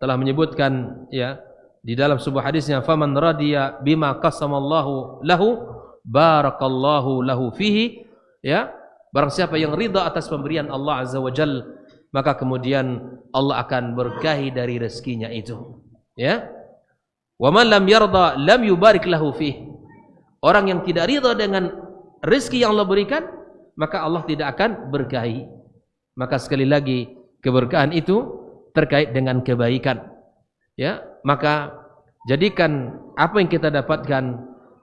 Speaker 1: telah menyebutkan ya di dalam sebuah hadisnya, faman radiya bima qasamallahu lahu barakallahu lahu fihi, ya, barang siapa yang ridha atas pemberian Allah azza wajal, maka kemudian Allah akan berkahi dari rezekinya itu, ya. Wa man lam yarda lam yubarik lahu fihi. Orang yang tidak ridha dengan rezeki yang Allah berikan, maka Allah tidak akan berkahi. Maka sekali lagi keberkahan itu terkait dengan kebaikan. Ya, maka jadikan apa yang kita dapatkan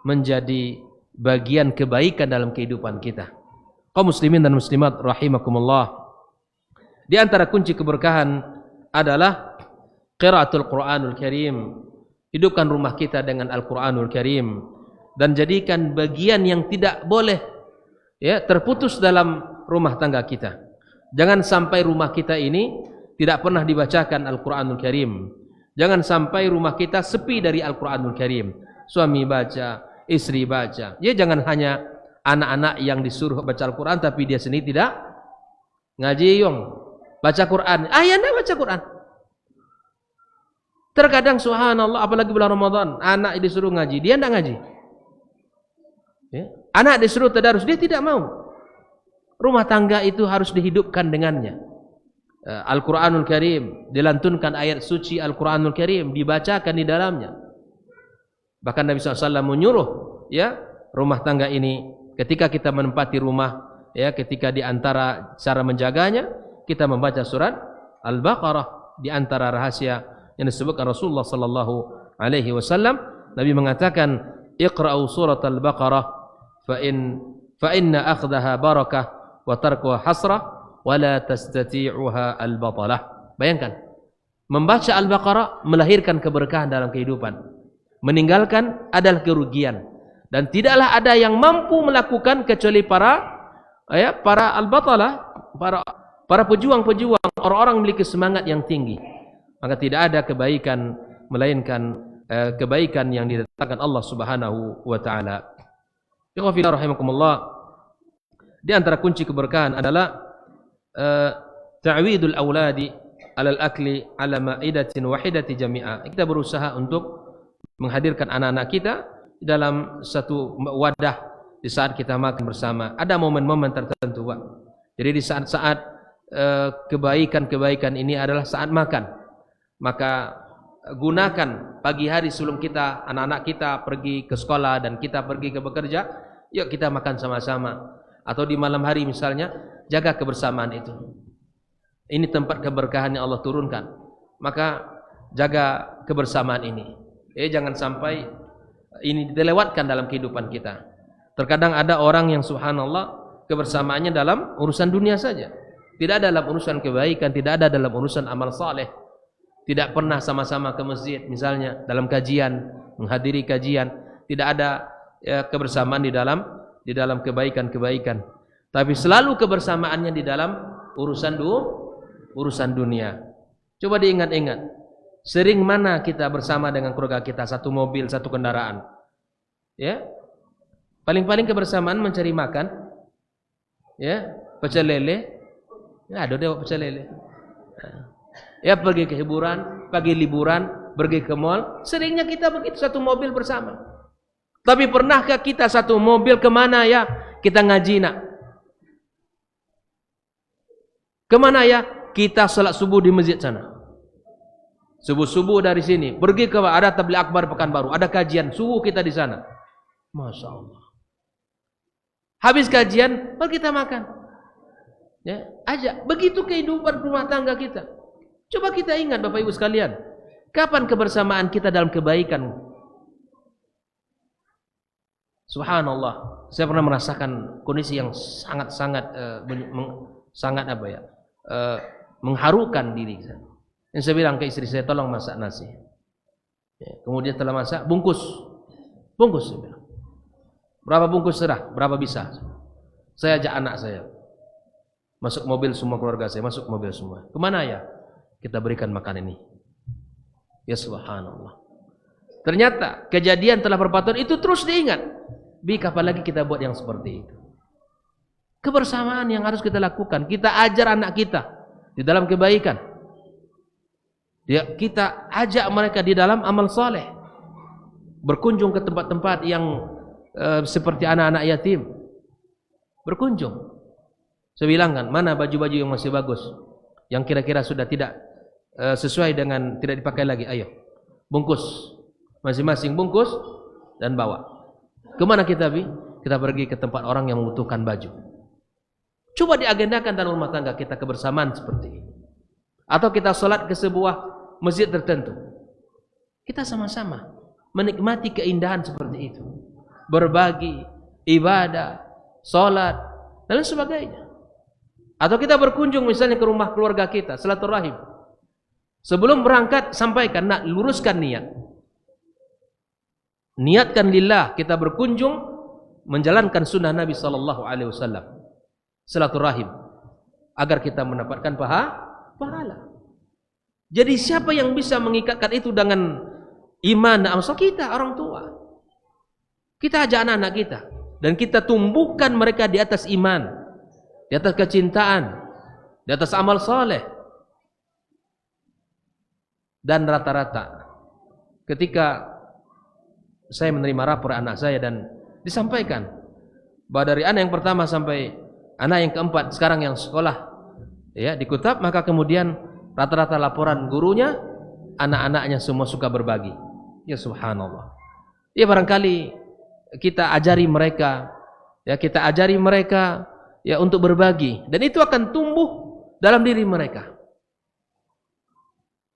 Speaker 1: menjadi bagian kebaikan dalam kehidupan kita. Kaum muslimin dan muslimat rahimakumullah. Di antara kunci keberkahan adalah qiraatul Qur'anul Karim. Hidupkan rumah kita dengan Al-Qur'anul Karim dan jadikan bagian yang tidak boleh ya terputus dalam rumah tangga kita. Jangan sampai rumah kita ini tidak pernah dibacakan Al-Qur'anul Karim. Jangan sampai rumah kita sepi dari Al-Qur'anul Karim. Suami baca, istri baca. Ya, jangan hanya anak-anak yang disuruh baca Al-Qur'an tapi dia sendiri tidak ngaji yong. Baca Qur'an. Ayah enggak baca Qur'an. Terkadang subhanallah, apalagi bulan Ramadan, anak disuruh ngaji, dia enggak ngaji. Ya. Anak disuruh tadarus, dia tidak mau. Rumah tangga itu harus dihidupkan dengannya. Al-Qur'anul Karim, dilantunkan ayat suci Al-Qur'anul Karim, dibacakan di dalamnya. Bahkan Nabi SAW menyuruh ya rumah tangga ini, ketika kita menempati rumah, ya ketika di antara cara menjaganya, kita membaca surat Al-Baqarah. Di antara rahasia yang disebutkan Rasulullah sallallahu alaihi wasallam, Nabi mengatakan, "Iqra'u surat Al-Baqarah fa inna akhdaha barakah wa tarkuha hasrah wa la tastati'uha al-batalah." Bayangkan, membaca Al-Baqarah melahirkan keberkahan dalam kehidupan. Meninggalkan adalah kerugian, dan tidaklah ada yang mampu melakukan kecuali para al-batalah, para pejuang-pejuang, orang-orang memiliki semangat yang tinggi. Maka tidak ada kebaikan melainkan kebaikan yang didatangkan Allah Subhanahu wa taala. Ikhwafillah rahimakumullah. Di antara kunci keberkahan adalah ta'widul auladi 'alal akli 'ala ma'idatin wahidati jami'a. Kita berusaha untuk menghadirkan anak-anak kita dalam satu wadah di saat kita makan bersama. Ada momen-momen tertentu, Pak. Jadi di saat-saat kebaikan-kebaikan ini adalah saat makan. Maka gunakan pagi hari sebelum kita, anak-anak kita pergi ke sekolah dan kita pergi ke bekerja, yuk kita makan sama-sama. Atau di malam hari misalnya, jaga kebersamaan itu. Ini tempat keberkahan yang Allah turunkan. Maka jaga kebersamaan ini. Jangan sampai ini dilewatkan dalam kehidupan kita. Terkadang ada orang yang subhanallah kebersamaannya dalam urusan dunia saja. Tidak ada dalam urusan kebaikan, tidak ada dalam urusan amal saleh. Tidak pernah sama-sama ke masjid misalnya dalam kajian, menghadiri kajian, tidak ada kebersamaan di dalam kebaikan-kebaikan. Tapi selalu kebersamaannya di dalam urusan dunia. Coba diingat-ingat, sering mana kita bersama dengan keluarga kita, satu mobil, satu kendaraan. Ya. Paling-paling kebersamaan mencari makan. Ya, pecel lele. Ya, ada dewa pecel lele. Ya, pergi ke hiburan, pagi liburan, pergi ke mall. Seringnya kita begitu, satu mobil bersama. Tapi pernahkah kita satu mobil kemana ya kita ngaji nak? Kemana ya? Kita salat subuh di masjid sana. Subuh-subuh dari sini pergi ke ada tabligh akbar Pekanbaru, ada kajian subuh kita di sana. Masya Allah. Habis kajian, baru kita makan. Ya, ajak. Begitu kehidupan rumah tangga kita. Coba kita ingat Bapak Ibu sekalian, kapan kebersamaan kita dalam kebaikan? Subhanallah. Saya pernah merasakan kondisi yang sangat-sangat mengharukan diri saya. Yang saya bilang ke istri saya, tolong masak nasi. Ya, kemudian setelah masak, bungkus. Bungkus, saya bilang. Berapa bungkus serah? Berapa bisa? Saya ajak anak saya. Masuk mobil semua keluarga saya, masuk mobil semua. Kemana ya? Kita berikan makan ini. Ya subhanallah. Ternyata kejadian telah berpatuan itu terus diingat. Kapan lagi kita buat yang seperti itu? Kebersamaan yang harus kita lakukan. Kita ajar anak kita di dalam kebaikan. Kita ajak mereka di dalam amal saleh. Berkunjung ke tempat-tempat yang seperti anak-anak yatim. Berkunjung. Saya bilang kan, mana baju-baju yang masih bagus, yang kira-kira sudah tidak sesuai dengan tidak dipakai lagi, ayo bungkus, masing-masing bungkus dan bawa. Kemana kita bi? Kita pergi ke tempat orang yang membutuhkan baju. Coba diagendakan dalam rumah tangga kita kebersamaan seperti ini. Atau kita sholat ke sebuah masjid tertentu, kita sama-sama menikmati keindahan seperti itu, berbagi, ibadah, sholat dan sebagainya. Atau kita berkunjung misalnya ke rumah keluarga kita, silaturahim. Sebelum berangkat sampaikan, nak luruskan niat. Niatkan lillah, kita berkunjung menjalankan sunnah Nabi sallallahu alaihi wasallam. Silaturahim agar kita mendapatkan pahala. Jadi siapa yang bisa mengikatkan itu dengan iman dan amal? Kita, orang tua. Kita ajak anak-anak kita dan kita tumbuhkan mereka di atas iman, di atas kecintaan, di atas amal soleh. Dan rata-rata ketika saya menerima rapor anak saya dan disampaikan bahwa dari anak yang pertama sampai anak yang keempat sekarang yang sekolah ya di Kutab, maka kemudian rata-rata laporan gurunya, anak-anaknya semua suka berbagi. Ya subhanallah. Ya barangkali kita ajari mereka, ya kita ajari mereka ya untuk berbagi, dan itu akan tumbuh dalam diri mereka.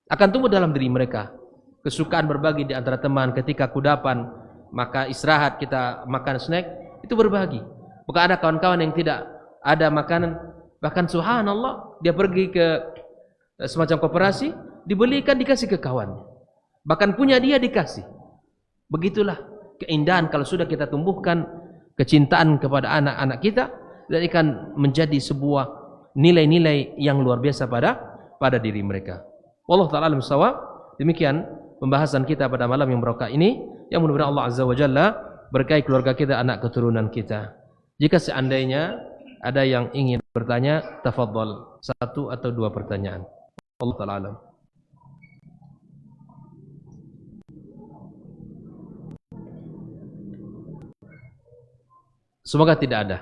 Speaker 1: Akan tumbuh dalam diri mereka kesukaan berbagi di antara teman. Ketika kudapan, maka istirahat kita makan snack, itu berbagi. Bukan ada kawan-kawan yang tidak ada makanan, bahkan subhanallah dia pergi ke semacam koperasi, dibelikan dikasih ke kawannya. Bahkan punya dia dikasih. Begitulah keindahan kalau sudah kita tumbuhkan kecintaan kepada anak-anak kita, dan akan menjadi sebuah nilai-nilai yang luar biasa pada diri mereka. Wallahu ta'ala alam bissawab. Demikian pembahasan kita pada malam yang barokah ini, yang mudah-mudahan Allah Azza wa Jalla berkahi keluarga kita, anak keturunan kita. Jika seandainya ada yang ingin bertanya, tafadhal, 1 atau 2 pertanyaan. Allah ta'ala alam. Semoga tidak ada.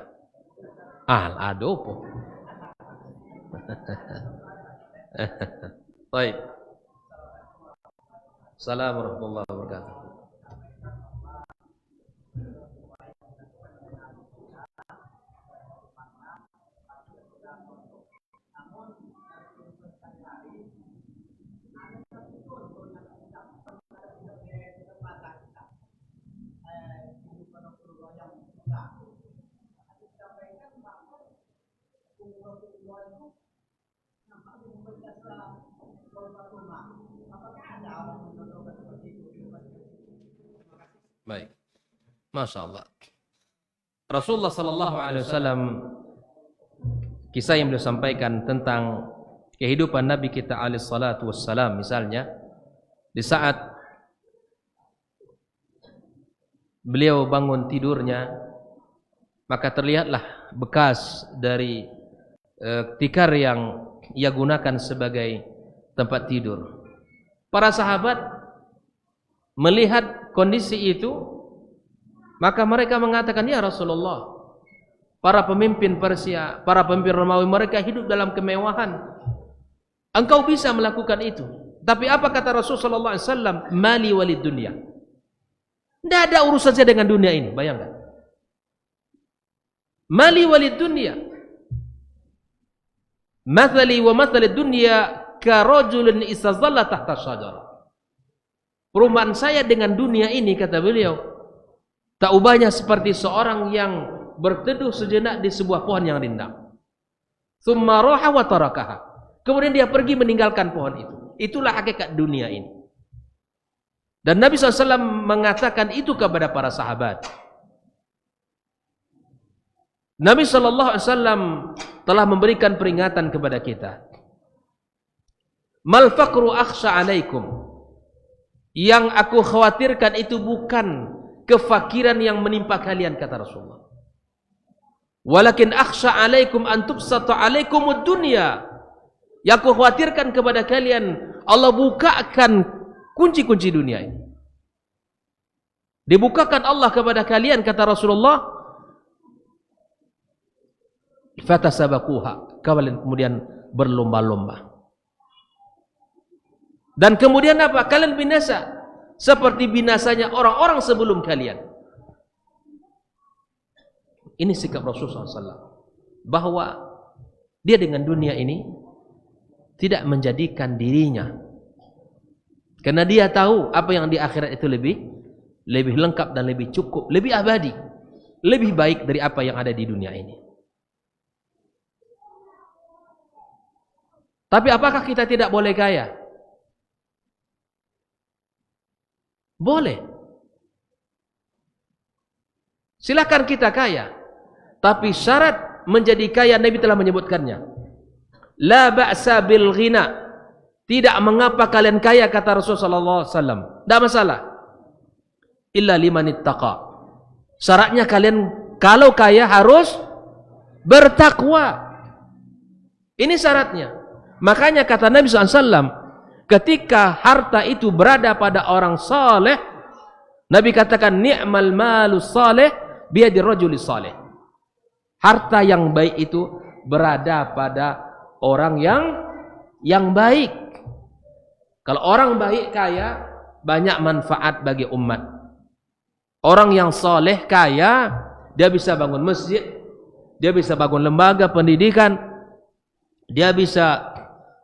Speaker 1: Ada apa? Baik. Assalamualaikum warahmatullahi wabarakatuh. Baik. Masya Allah. Rasulullah sallallahu alaihi wasallam, kisah yang beliau sampaikan tentang kehidupan Nabi kita alaihi salatu wassalam, misalnya di saat beliau bangun tidurnya, maka terlihatlah bekas dari tikar yang ia gunakan sebagai tempat tidur. Para sahabat melihat kondisi itu, maka mereka mengatakan, ya Rasulullah, para pemimpin Persia, para pemimpin Romawi, mereka hidup dalam kemewahan. Engkau bisa melakukan itu. Tapi apa kata Rasulullah SAW? Mali walid dunia. Tidak ada urusan saya dengan dunia ini. Bayangkan. Mali walid dunia. Mathali wa mathali dunia karajulun istazalla tahta syajarah. Perumpamaan saya dengan dunia ini, kata beliau, tak ubahnya seperti seorang yang berteduh sejenak di sebuah pohon yang rindang. Tsumma raha wa tarakaha. Kemudian dia pergi meninggalkan pohon itu. Itulah hakikat dunia ini. Dan Nabi SAW mengatakan itu kepada para sahabat. Nabi SAW telah memberikan peringatan kepada kita. Mal faqru akhsha alaikum. Yang aku khawatirkan itu bukan kefakiran yang menimpa kalian, kata Rasulullah. Walakin akhsha alaikum an tubsata alaikumud dunya. Yang aku khawatirkan kepada kalian, Allah bukakan kunci-kunci dunia ini. Dibukakan Allah kepada kalian, kata Rasulullah. Fatasabaquha. Kalian kemudian berlomba-lomba. Dan kemudian apa? Kalian binasa seperti binasanya orang-orang sebelum kalian. Ini sikap Rasulullah SAW, bahwa dia dengan dunia ini tidak menjadikan dirinya, karena dia tahu apa yang di akhirat itu lebih lengkap dan lebih cukup, lebih abadi, lebih baik dari apa yang ada di dunia ini. Tapi apakah kita tidak boleh kaya? Boleh. Silakan kita kaya. Tapi syarat menjadi kaya, Nabi telah menyebutkannya. La ba'sa bil ghina. Tidak mengapa kalian kaya, kata Rasulullah SAW. Tidak masalah. Illa liman ittaqa. Syaratnya kalian kalau kaya harus bertakwa. Ini syaratnya. Makanya kata Nabi SAW, ketika harta itu berada pada orang saleh, Nabi katakan ni'mal malus saleh biyadi rajuli saleh. Harta yang baik itu berada pada orang yang baik. Kalau orang baik kaya, banyak manfaat bagi umat. Orang yang saleh kaya, dia bisa bangun masjid, dia bisa bangun lembaga pendidikan, dia bisa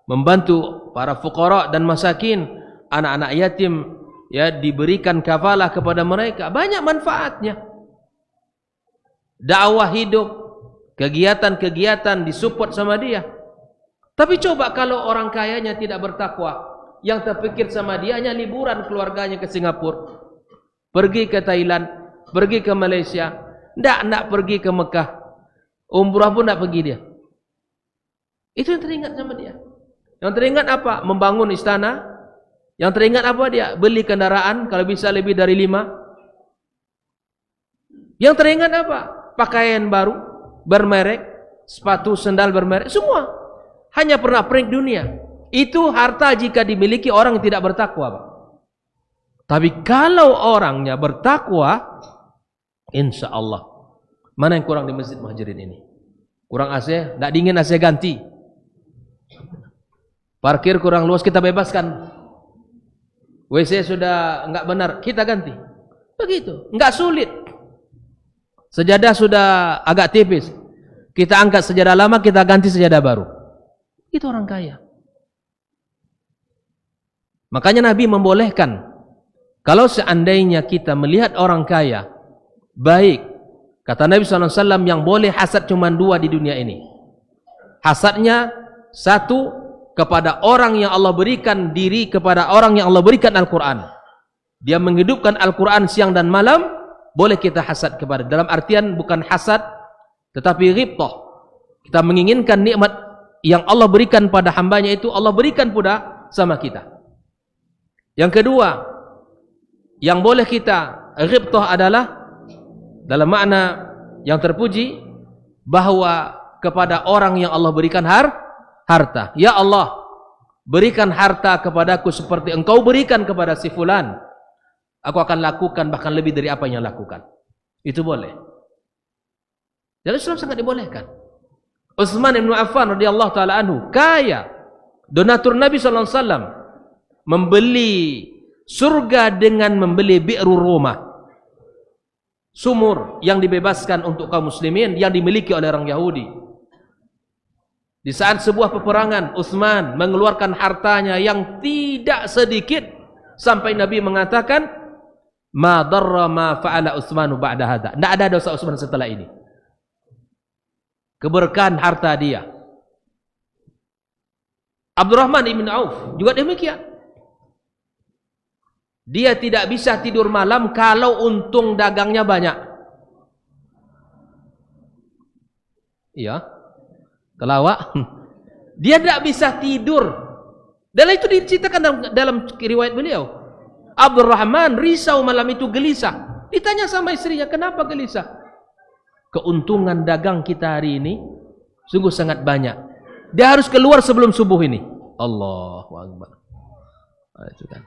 Speaker 1: membantu para fuqara dan masakin, anak-anak yatim, ya, diberikan kafalah kepada mereka. Banyak manfaatnya. Dakwah hidup, kegiatan-kegiatan disupport sama dia. Tapi coba kalau orang kayanya tidak bertakwa, yang terpikir sama dia hanya liburan keluarganya ke Singapura, pergi ke Thailand, pergi ke Malaysia, nak pergi ke Mekah, umrah pun nak pergi dia. Itu yang teringat sama dia. Yang teringat apa? Membangun istana. Yang teringat apa dia? Beli kendaraan, kalau bisa lebih dari 5. Yang teringat apa? Pakaian baru, bermerek, sepatu, sendal bermerek, semua. Hanya pernah perik dunia. Itu harta jika dimiliki orang yang tidak bertakwa, Pak. Tapi kalau orangnya bertakwa, insya Allah. Mana yang kurang di Masjid Muhajirin ini? Kurang AC? Tidak dingin, AC ganti. Parkir kurang luas, kita bebaskan. WC sudah enggak benar, kita ganti. Begitu, enggak sulit. Sejadah sudah agak tipis, kita angkat sejadah lama, kita ganti sejadah baru. Itu orang kaya. Makanya Nabi membolehkan, kalau seandainya kita melihat orang kaya baik, kata Nabi SAW, yang boleh hasad cuma 2 di dunia ini. Hasadnya, 1, kepada orang yang Allah berikan diri, kepada orang yang Allah berikan Al-Quran. Dia menghidupkan Al-Quran siang dan malam, boleh kita hasad kepada. Dalam artian bukan hasad, tetapi ghibtah. Kita menginginkan nikmat yang Allah berikan pada hambanya itu, Allah berikan pula sama kita. Yang kedua, yang boleh kita ghibtah adalah dalam makna yang terpuji, bahwa kepada orang yang Allah berikan harta. Ya Allah, berikan harta kepadaku seperti engkau berikan kepada si fulan. Aku akan lakukan bahkan lebih dari apa yang lakukan. Itu boleh. Dalam Islam sangat dibolehkan. Utsman bin Affan radhiyallahu taala anhu kaya, donatur Nabi sallallahu alaihi wasallam, membeli surga dengan membeli bi'ru Roma, sumur yang dibebaskan untuk kaum muslimin yang dimiliki oleh orang Yahudi. Di saat sebuah peperangan, Utsman mengeluarkan hartanya yang tidak sedikit sampai Nabi mengatakan, "Ma darra ma fa'ala Utsmanu ba'da hadza." Tidak ada dosa Utsman setelah ini. Keberkahan harta dia. Abdurrahman ibn Auf juga demikian. Dia tidak bisa tidur malam kalau untung dagangnya banyak. Iya. Kelawak. Dia tidak bisa tidur. Dan itu diceritakan dalam riwayat beliau. Abdurrahman risau malam itu, gelisah. Ditanya sama istrinya, kenapa gelisah? Keuntungan dagang kita hari ini sungguh sangat banyak. Dia harus keluar sebelum subuh ini. Allahu Akbar. Itu kan.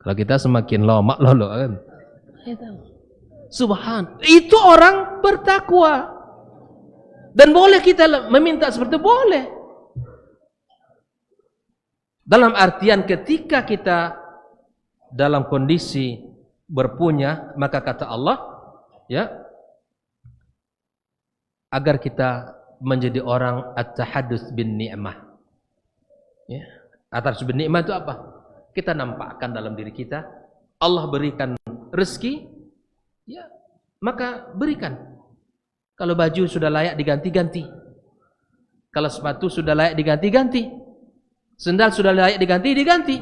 Speaker 1: Kalau kita semakin lama lolo kan. Subhan. Itu orang bertakwa. Dan boleh kita meminta seperti itu, boleh. Dalam artian ketika kita dalam kondisi berpunya, maka kata Allah, ya, agar kita menjadi orang at-tahadduts bin ni'mah. Ya, at-tahadduts bin ni'mah itu apa? Kita nampakkan dalam diri kita, Allah berikan rezeki, ya, maka berikan. Kalau baju sudah layak diganti-ganti. Kalau sepatu sudah layak diganti-ganti. Sendal sudah layak diganti-ganti.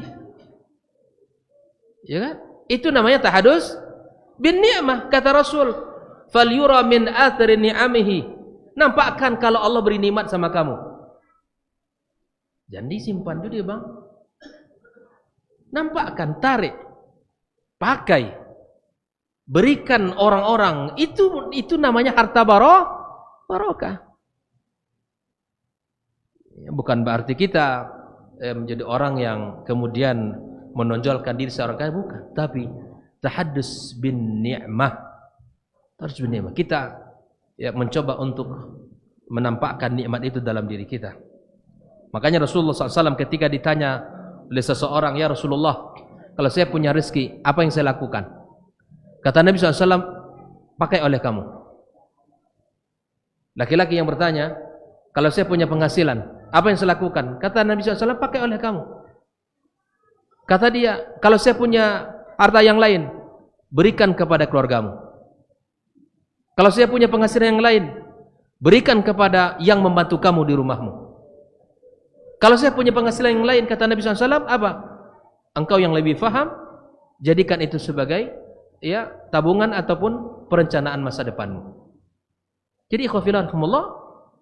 Speaker 1: Ya kan? Itu namanya tahadus bin ni'mah, kata Rasul. Falyura min athari ni'amihi. Nampakkan kalau Allah beri nikmat sama kamu. Jangan disimpan dulu, Bang. Nampakkan, tarik. Pakai. Berikan orang-orang, itu namanya harta barokah. Bukan berarti kita menjadi orang yang kemudian menonjolkan diri seorang kaya, bukan. Tapi tahaddus bin ni'mah. Harus bin ni'mah. Kita ya mencoba untuk menampakkan nikmat itu dalam diri kita. Makanya Rasulullah SAW ketika ditanya oleh seseorang, ya Rasulullah, kalau saya punya rezeki, apa yang saya lakukan? Kata Nabi SAW, pakai oleh kamu. Laki-laki yang bertanya, kalau saya punya penghasilan, apa yang saya lakukan? Kata Nabi SAW, pakai oleh kamu. Kata dia, kalau saya punya harta yang lain, berikan kepada keluargamu. Kalau saya punya penghasilan yang lain, berikan kepada yang membantu kamu di rumahmu. Kalau saya punya penghasilan yang lain, kata Nabi SAW, apa? Engkau yang lebih faham, jadikan itu sebagai ya tabungan ataupun perencanaan masa depanmu. Jadi ikhwafillah,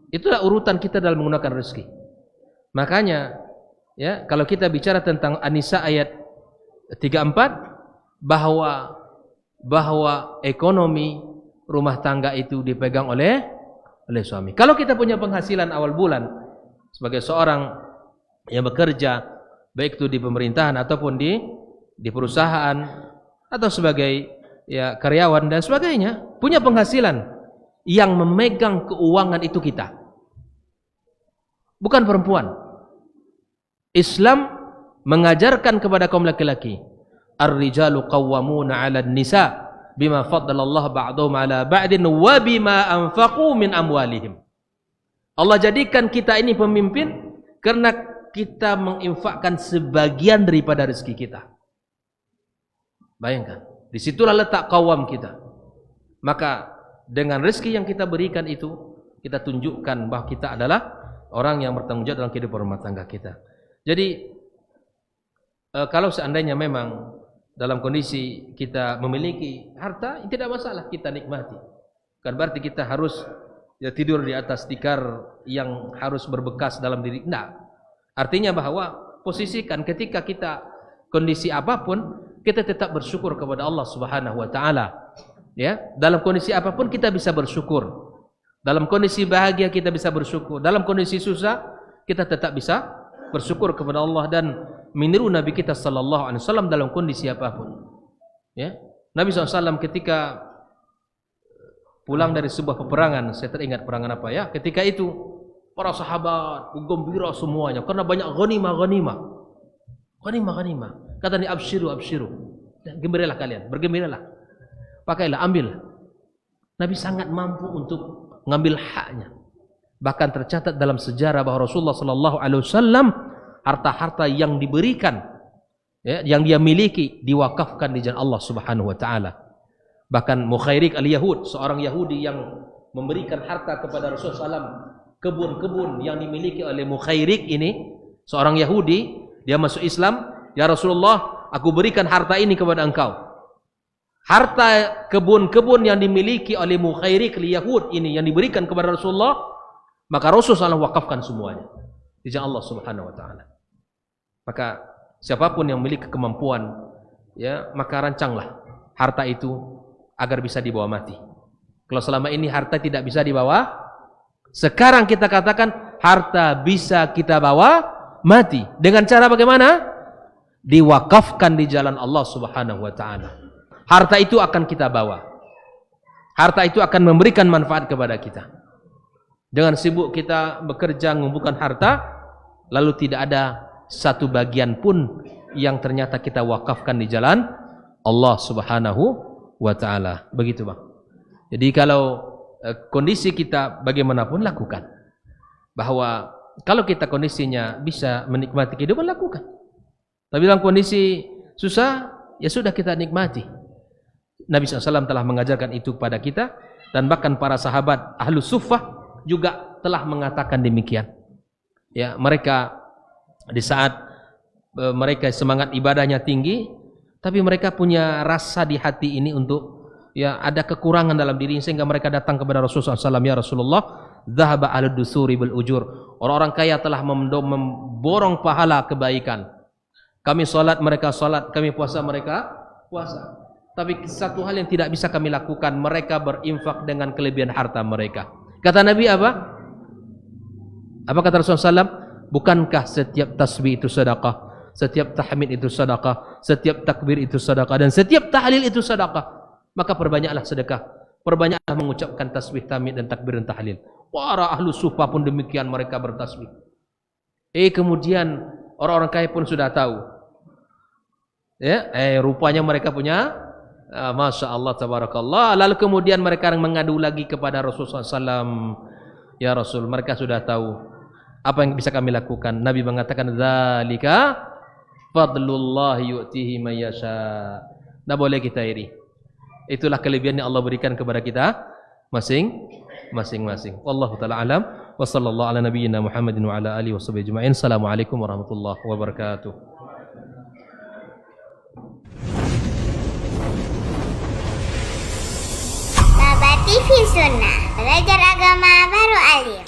Speaker 1: itulah urutan kita dalam menggunakan rezeki. Makanya ya kalau kita bicara tentang An-Nisa ayat 34 bahwa ekonomi rumah tangga itu dipegang oleh suami. Kalau kita punya penghasilan awal bulan sebagai seorang yang bekerja baik itu di pemerintahan ataupun di perusahaan atau sebagai ya karyawan dan sebagainya, punya penghasilan, yang memegang keuangan itu kita, bukan perempuan. Islam mengajarkan kepada kaum laki-laki, ar-rijalu qawwamuna 'alan nisa bima faddalallahu ba'dahum 'ala ba'din wa bima anfaqu min amwalihim. Allah jadikan kita ini pemimpin karena kita menginfakkan sebagian daripada rezeki kita. Bayangkan, disitulah letak qawwam kita. Maka dengan rezeki yang kita berikan itu, kita tunjukkan bahwa kita adalah orang yang bertanggung jawab dalam kehidupan rumah tangga kita. Jadi kalau seandainya memang dalam kondisi kita memiliki harta, tidak masalah, kita nikmati. Bukan berarti kita harus ya tidur di atas tikar yang harus berbekas dalam diri. Nah, artinya bahwa posisikan ketika kita kondisi apapun, kita tetap bersyukur kepada Allah Subhanahu wa taala. Ya, dalam kondisi apapun kita bisa bersyukur. Dalam kondisi bahagia kita bisa bersyukur. Dalam kondisi susah kita tetap bisa bersyukur kepada Allah dan meniru Nabi kita sallallahu alaihi wasallam dalam kondisi apapun. Ya. Nabi SAW ketika pulang dari sebuah peperangan, saya teringat peperangan apa ya? Ketika itu para sahabat gembira semuanya karena banyak ghanimah. Kata ni abshiru. Gembiralah kalian, bergembiralah. Pakailah, ambil. Nabi sangat mampu untuk mengambil haknya. Bahkan tercatat dalam sejarah bahwa Rasulullah sallallahu alaihi wasallam harta-harta yang diberikan, ya, yang dia miliki diwakafkan di jalan Allah Subhanahu wa taala. Bahkan Mukhairik al-Yahud, seorang Yahudi yang memberikan harta kepada Rasulullah SAW, kebun-kebun yang dimiliki oleh Mukhairik ini, seorang Yahudi, dia masuk Islam, ya Rasulullah, aku berikan harta ini kepada engkau. Harta kebun-kebun yang dimiliki oleh Mukhairik al-Yahud ini yang diberikan kepada Rasulullah, maka Rasulullah SAW wakafkan semuanya di jalan Allah Subhanahu wa taala. Maka siapapun yang memiliki kemampuan, ya, maka rancanglah harta itu agar bisa dibawa mati. Kalau selama ini harta tidak bisa dibawa, sekarang kita katakan harta bisa kita bawa mati. Dengan cara bagaimana? Diwakafkan di jalan Allah Subhanahu wa taala. Harta itu akan kita bawa. Harta itu akan memberikan manfaat kepada kita. Dengan sibuk kita bekerja mengumpulkan harta, lalu tidak ada satu bagian pun yang ternyata kita wakafkan di jalan Allah Subhanahu wa ta'ala. Begitu bang. Jadi kalau kondisi kita bagaimanapun, lakukan. Bahwa kalau kita kondisinya bisa menikmati kehidupan, lakukan. Tapi dalam kondisi susah, ya sudah, kita nikmati. Nabi SAW telah mengajarkan itu kepada kita, dan bahkan para sahabat Ahlus Suffah juga telah mengatakan demikian. Ya, mereka di saat mereka semangat ibadahnya tinggi, tapi mereka punya rasa di hati ini untuk, ya, ada kekurangan dalam diri, sehingga mereka datang kepada Rasulullah SAW, ya Rasulullah, dhahaba ahlud dusuri bil ujur. Orang-orang kaya telah memborong pahala kebaikan. Kami salat, mereka salat, kami puasa, mereka puasa. Tapi satu hal yang tidak bisa kami lakukan, mereka berinfak dengan kelebihan harta mereka. Kata Nabi apa? Apa kata Rasulullah SAW? Bukankah setiap tasbih itu sedekah? Setiap tahmid itu sedekah, setiap takbir itu sedekah, dan setiap tahlil itu sedekah. Maka perbanyaklah sedekah, perbanyaklah mengucapkan tasbih, tahmid, dan takbir dan tahlil. Para ahlu sufa pun demikian, mereka bertasbih. Kemudian orang-orang kaya pun sudah tahu. Ya, rupanya mereka punya, masya Allah, tabarakallah. Lalu kemudian mereka mengadu lagi kepada Rasulullah SAW. Ya Rasul, mereka sudah tahu. Apa yang bisa kami lakukan? Nabi mengatakan, dzalika fadlullah yu'tihi may yasha. Tidak boleh kita iri. Itulah kelebihan yang Allah berikan kepada kita masing-masing. Wallahu taala alam wa sallallahu ala nabiyyina Muhammadin wa ala alihi washabihi ajma'in. Assalamualaikum warahmatullahi wabarakatuh.
Speaker 2: Baba TV Sunnah, belajar agama baru alim.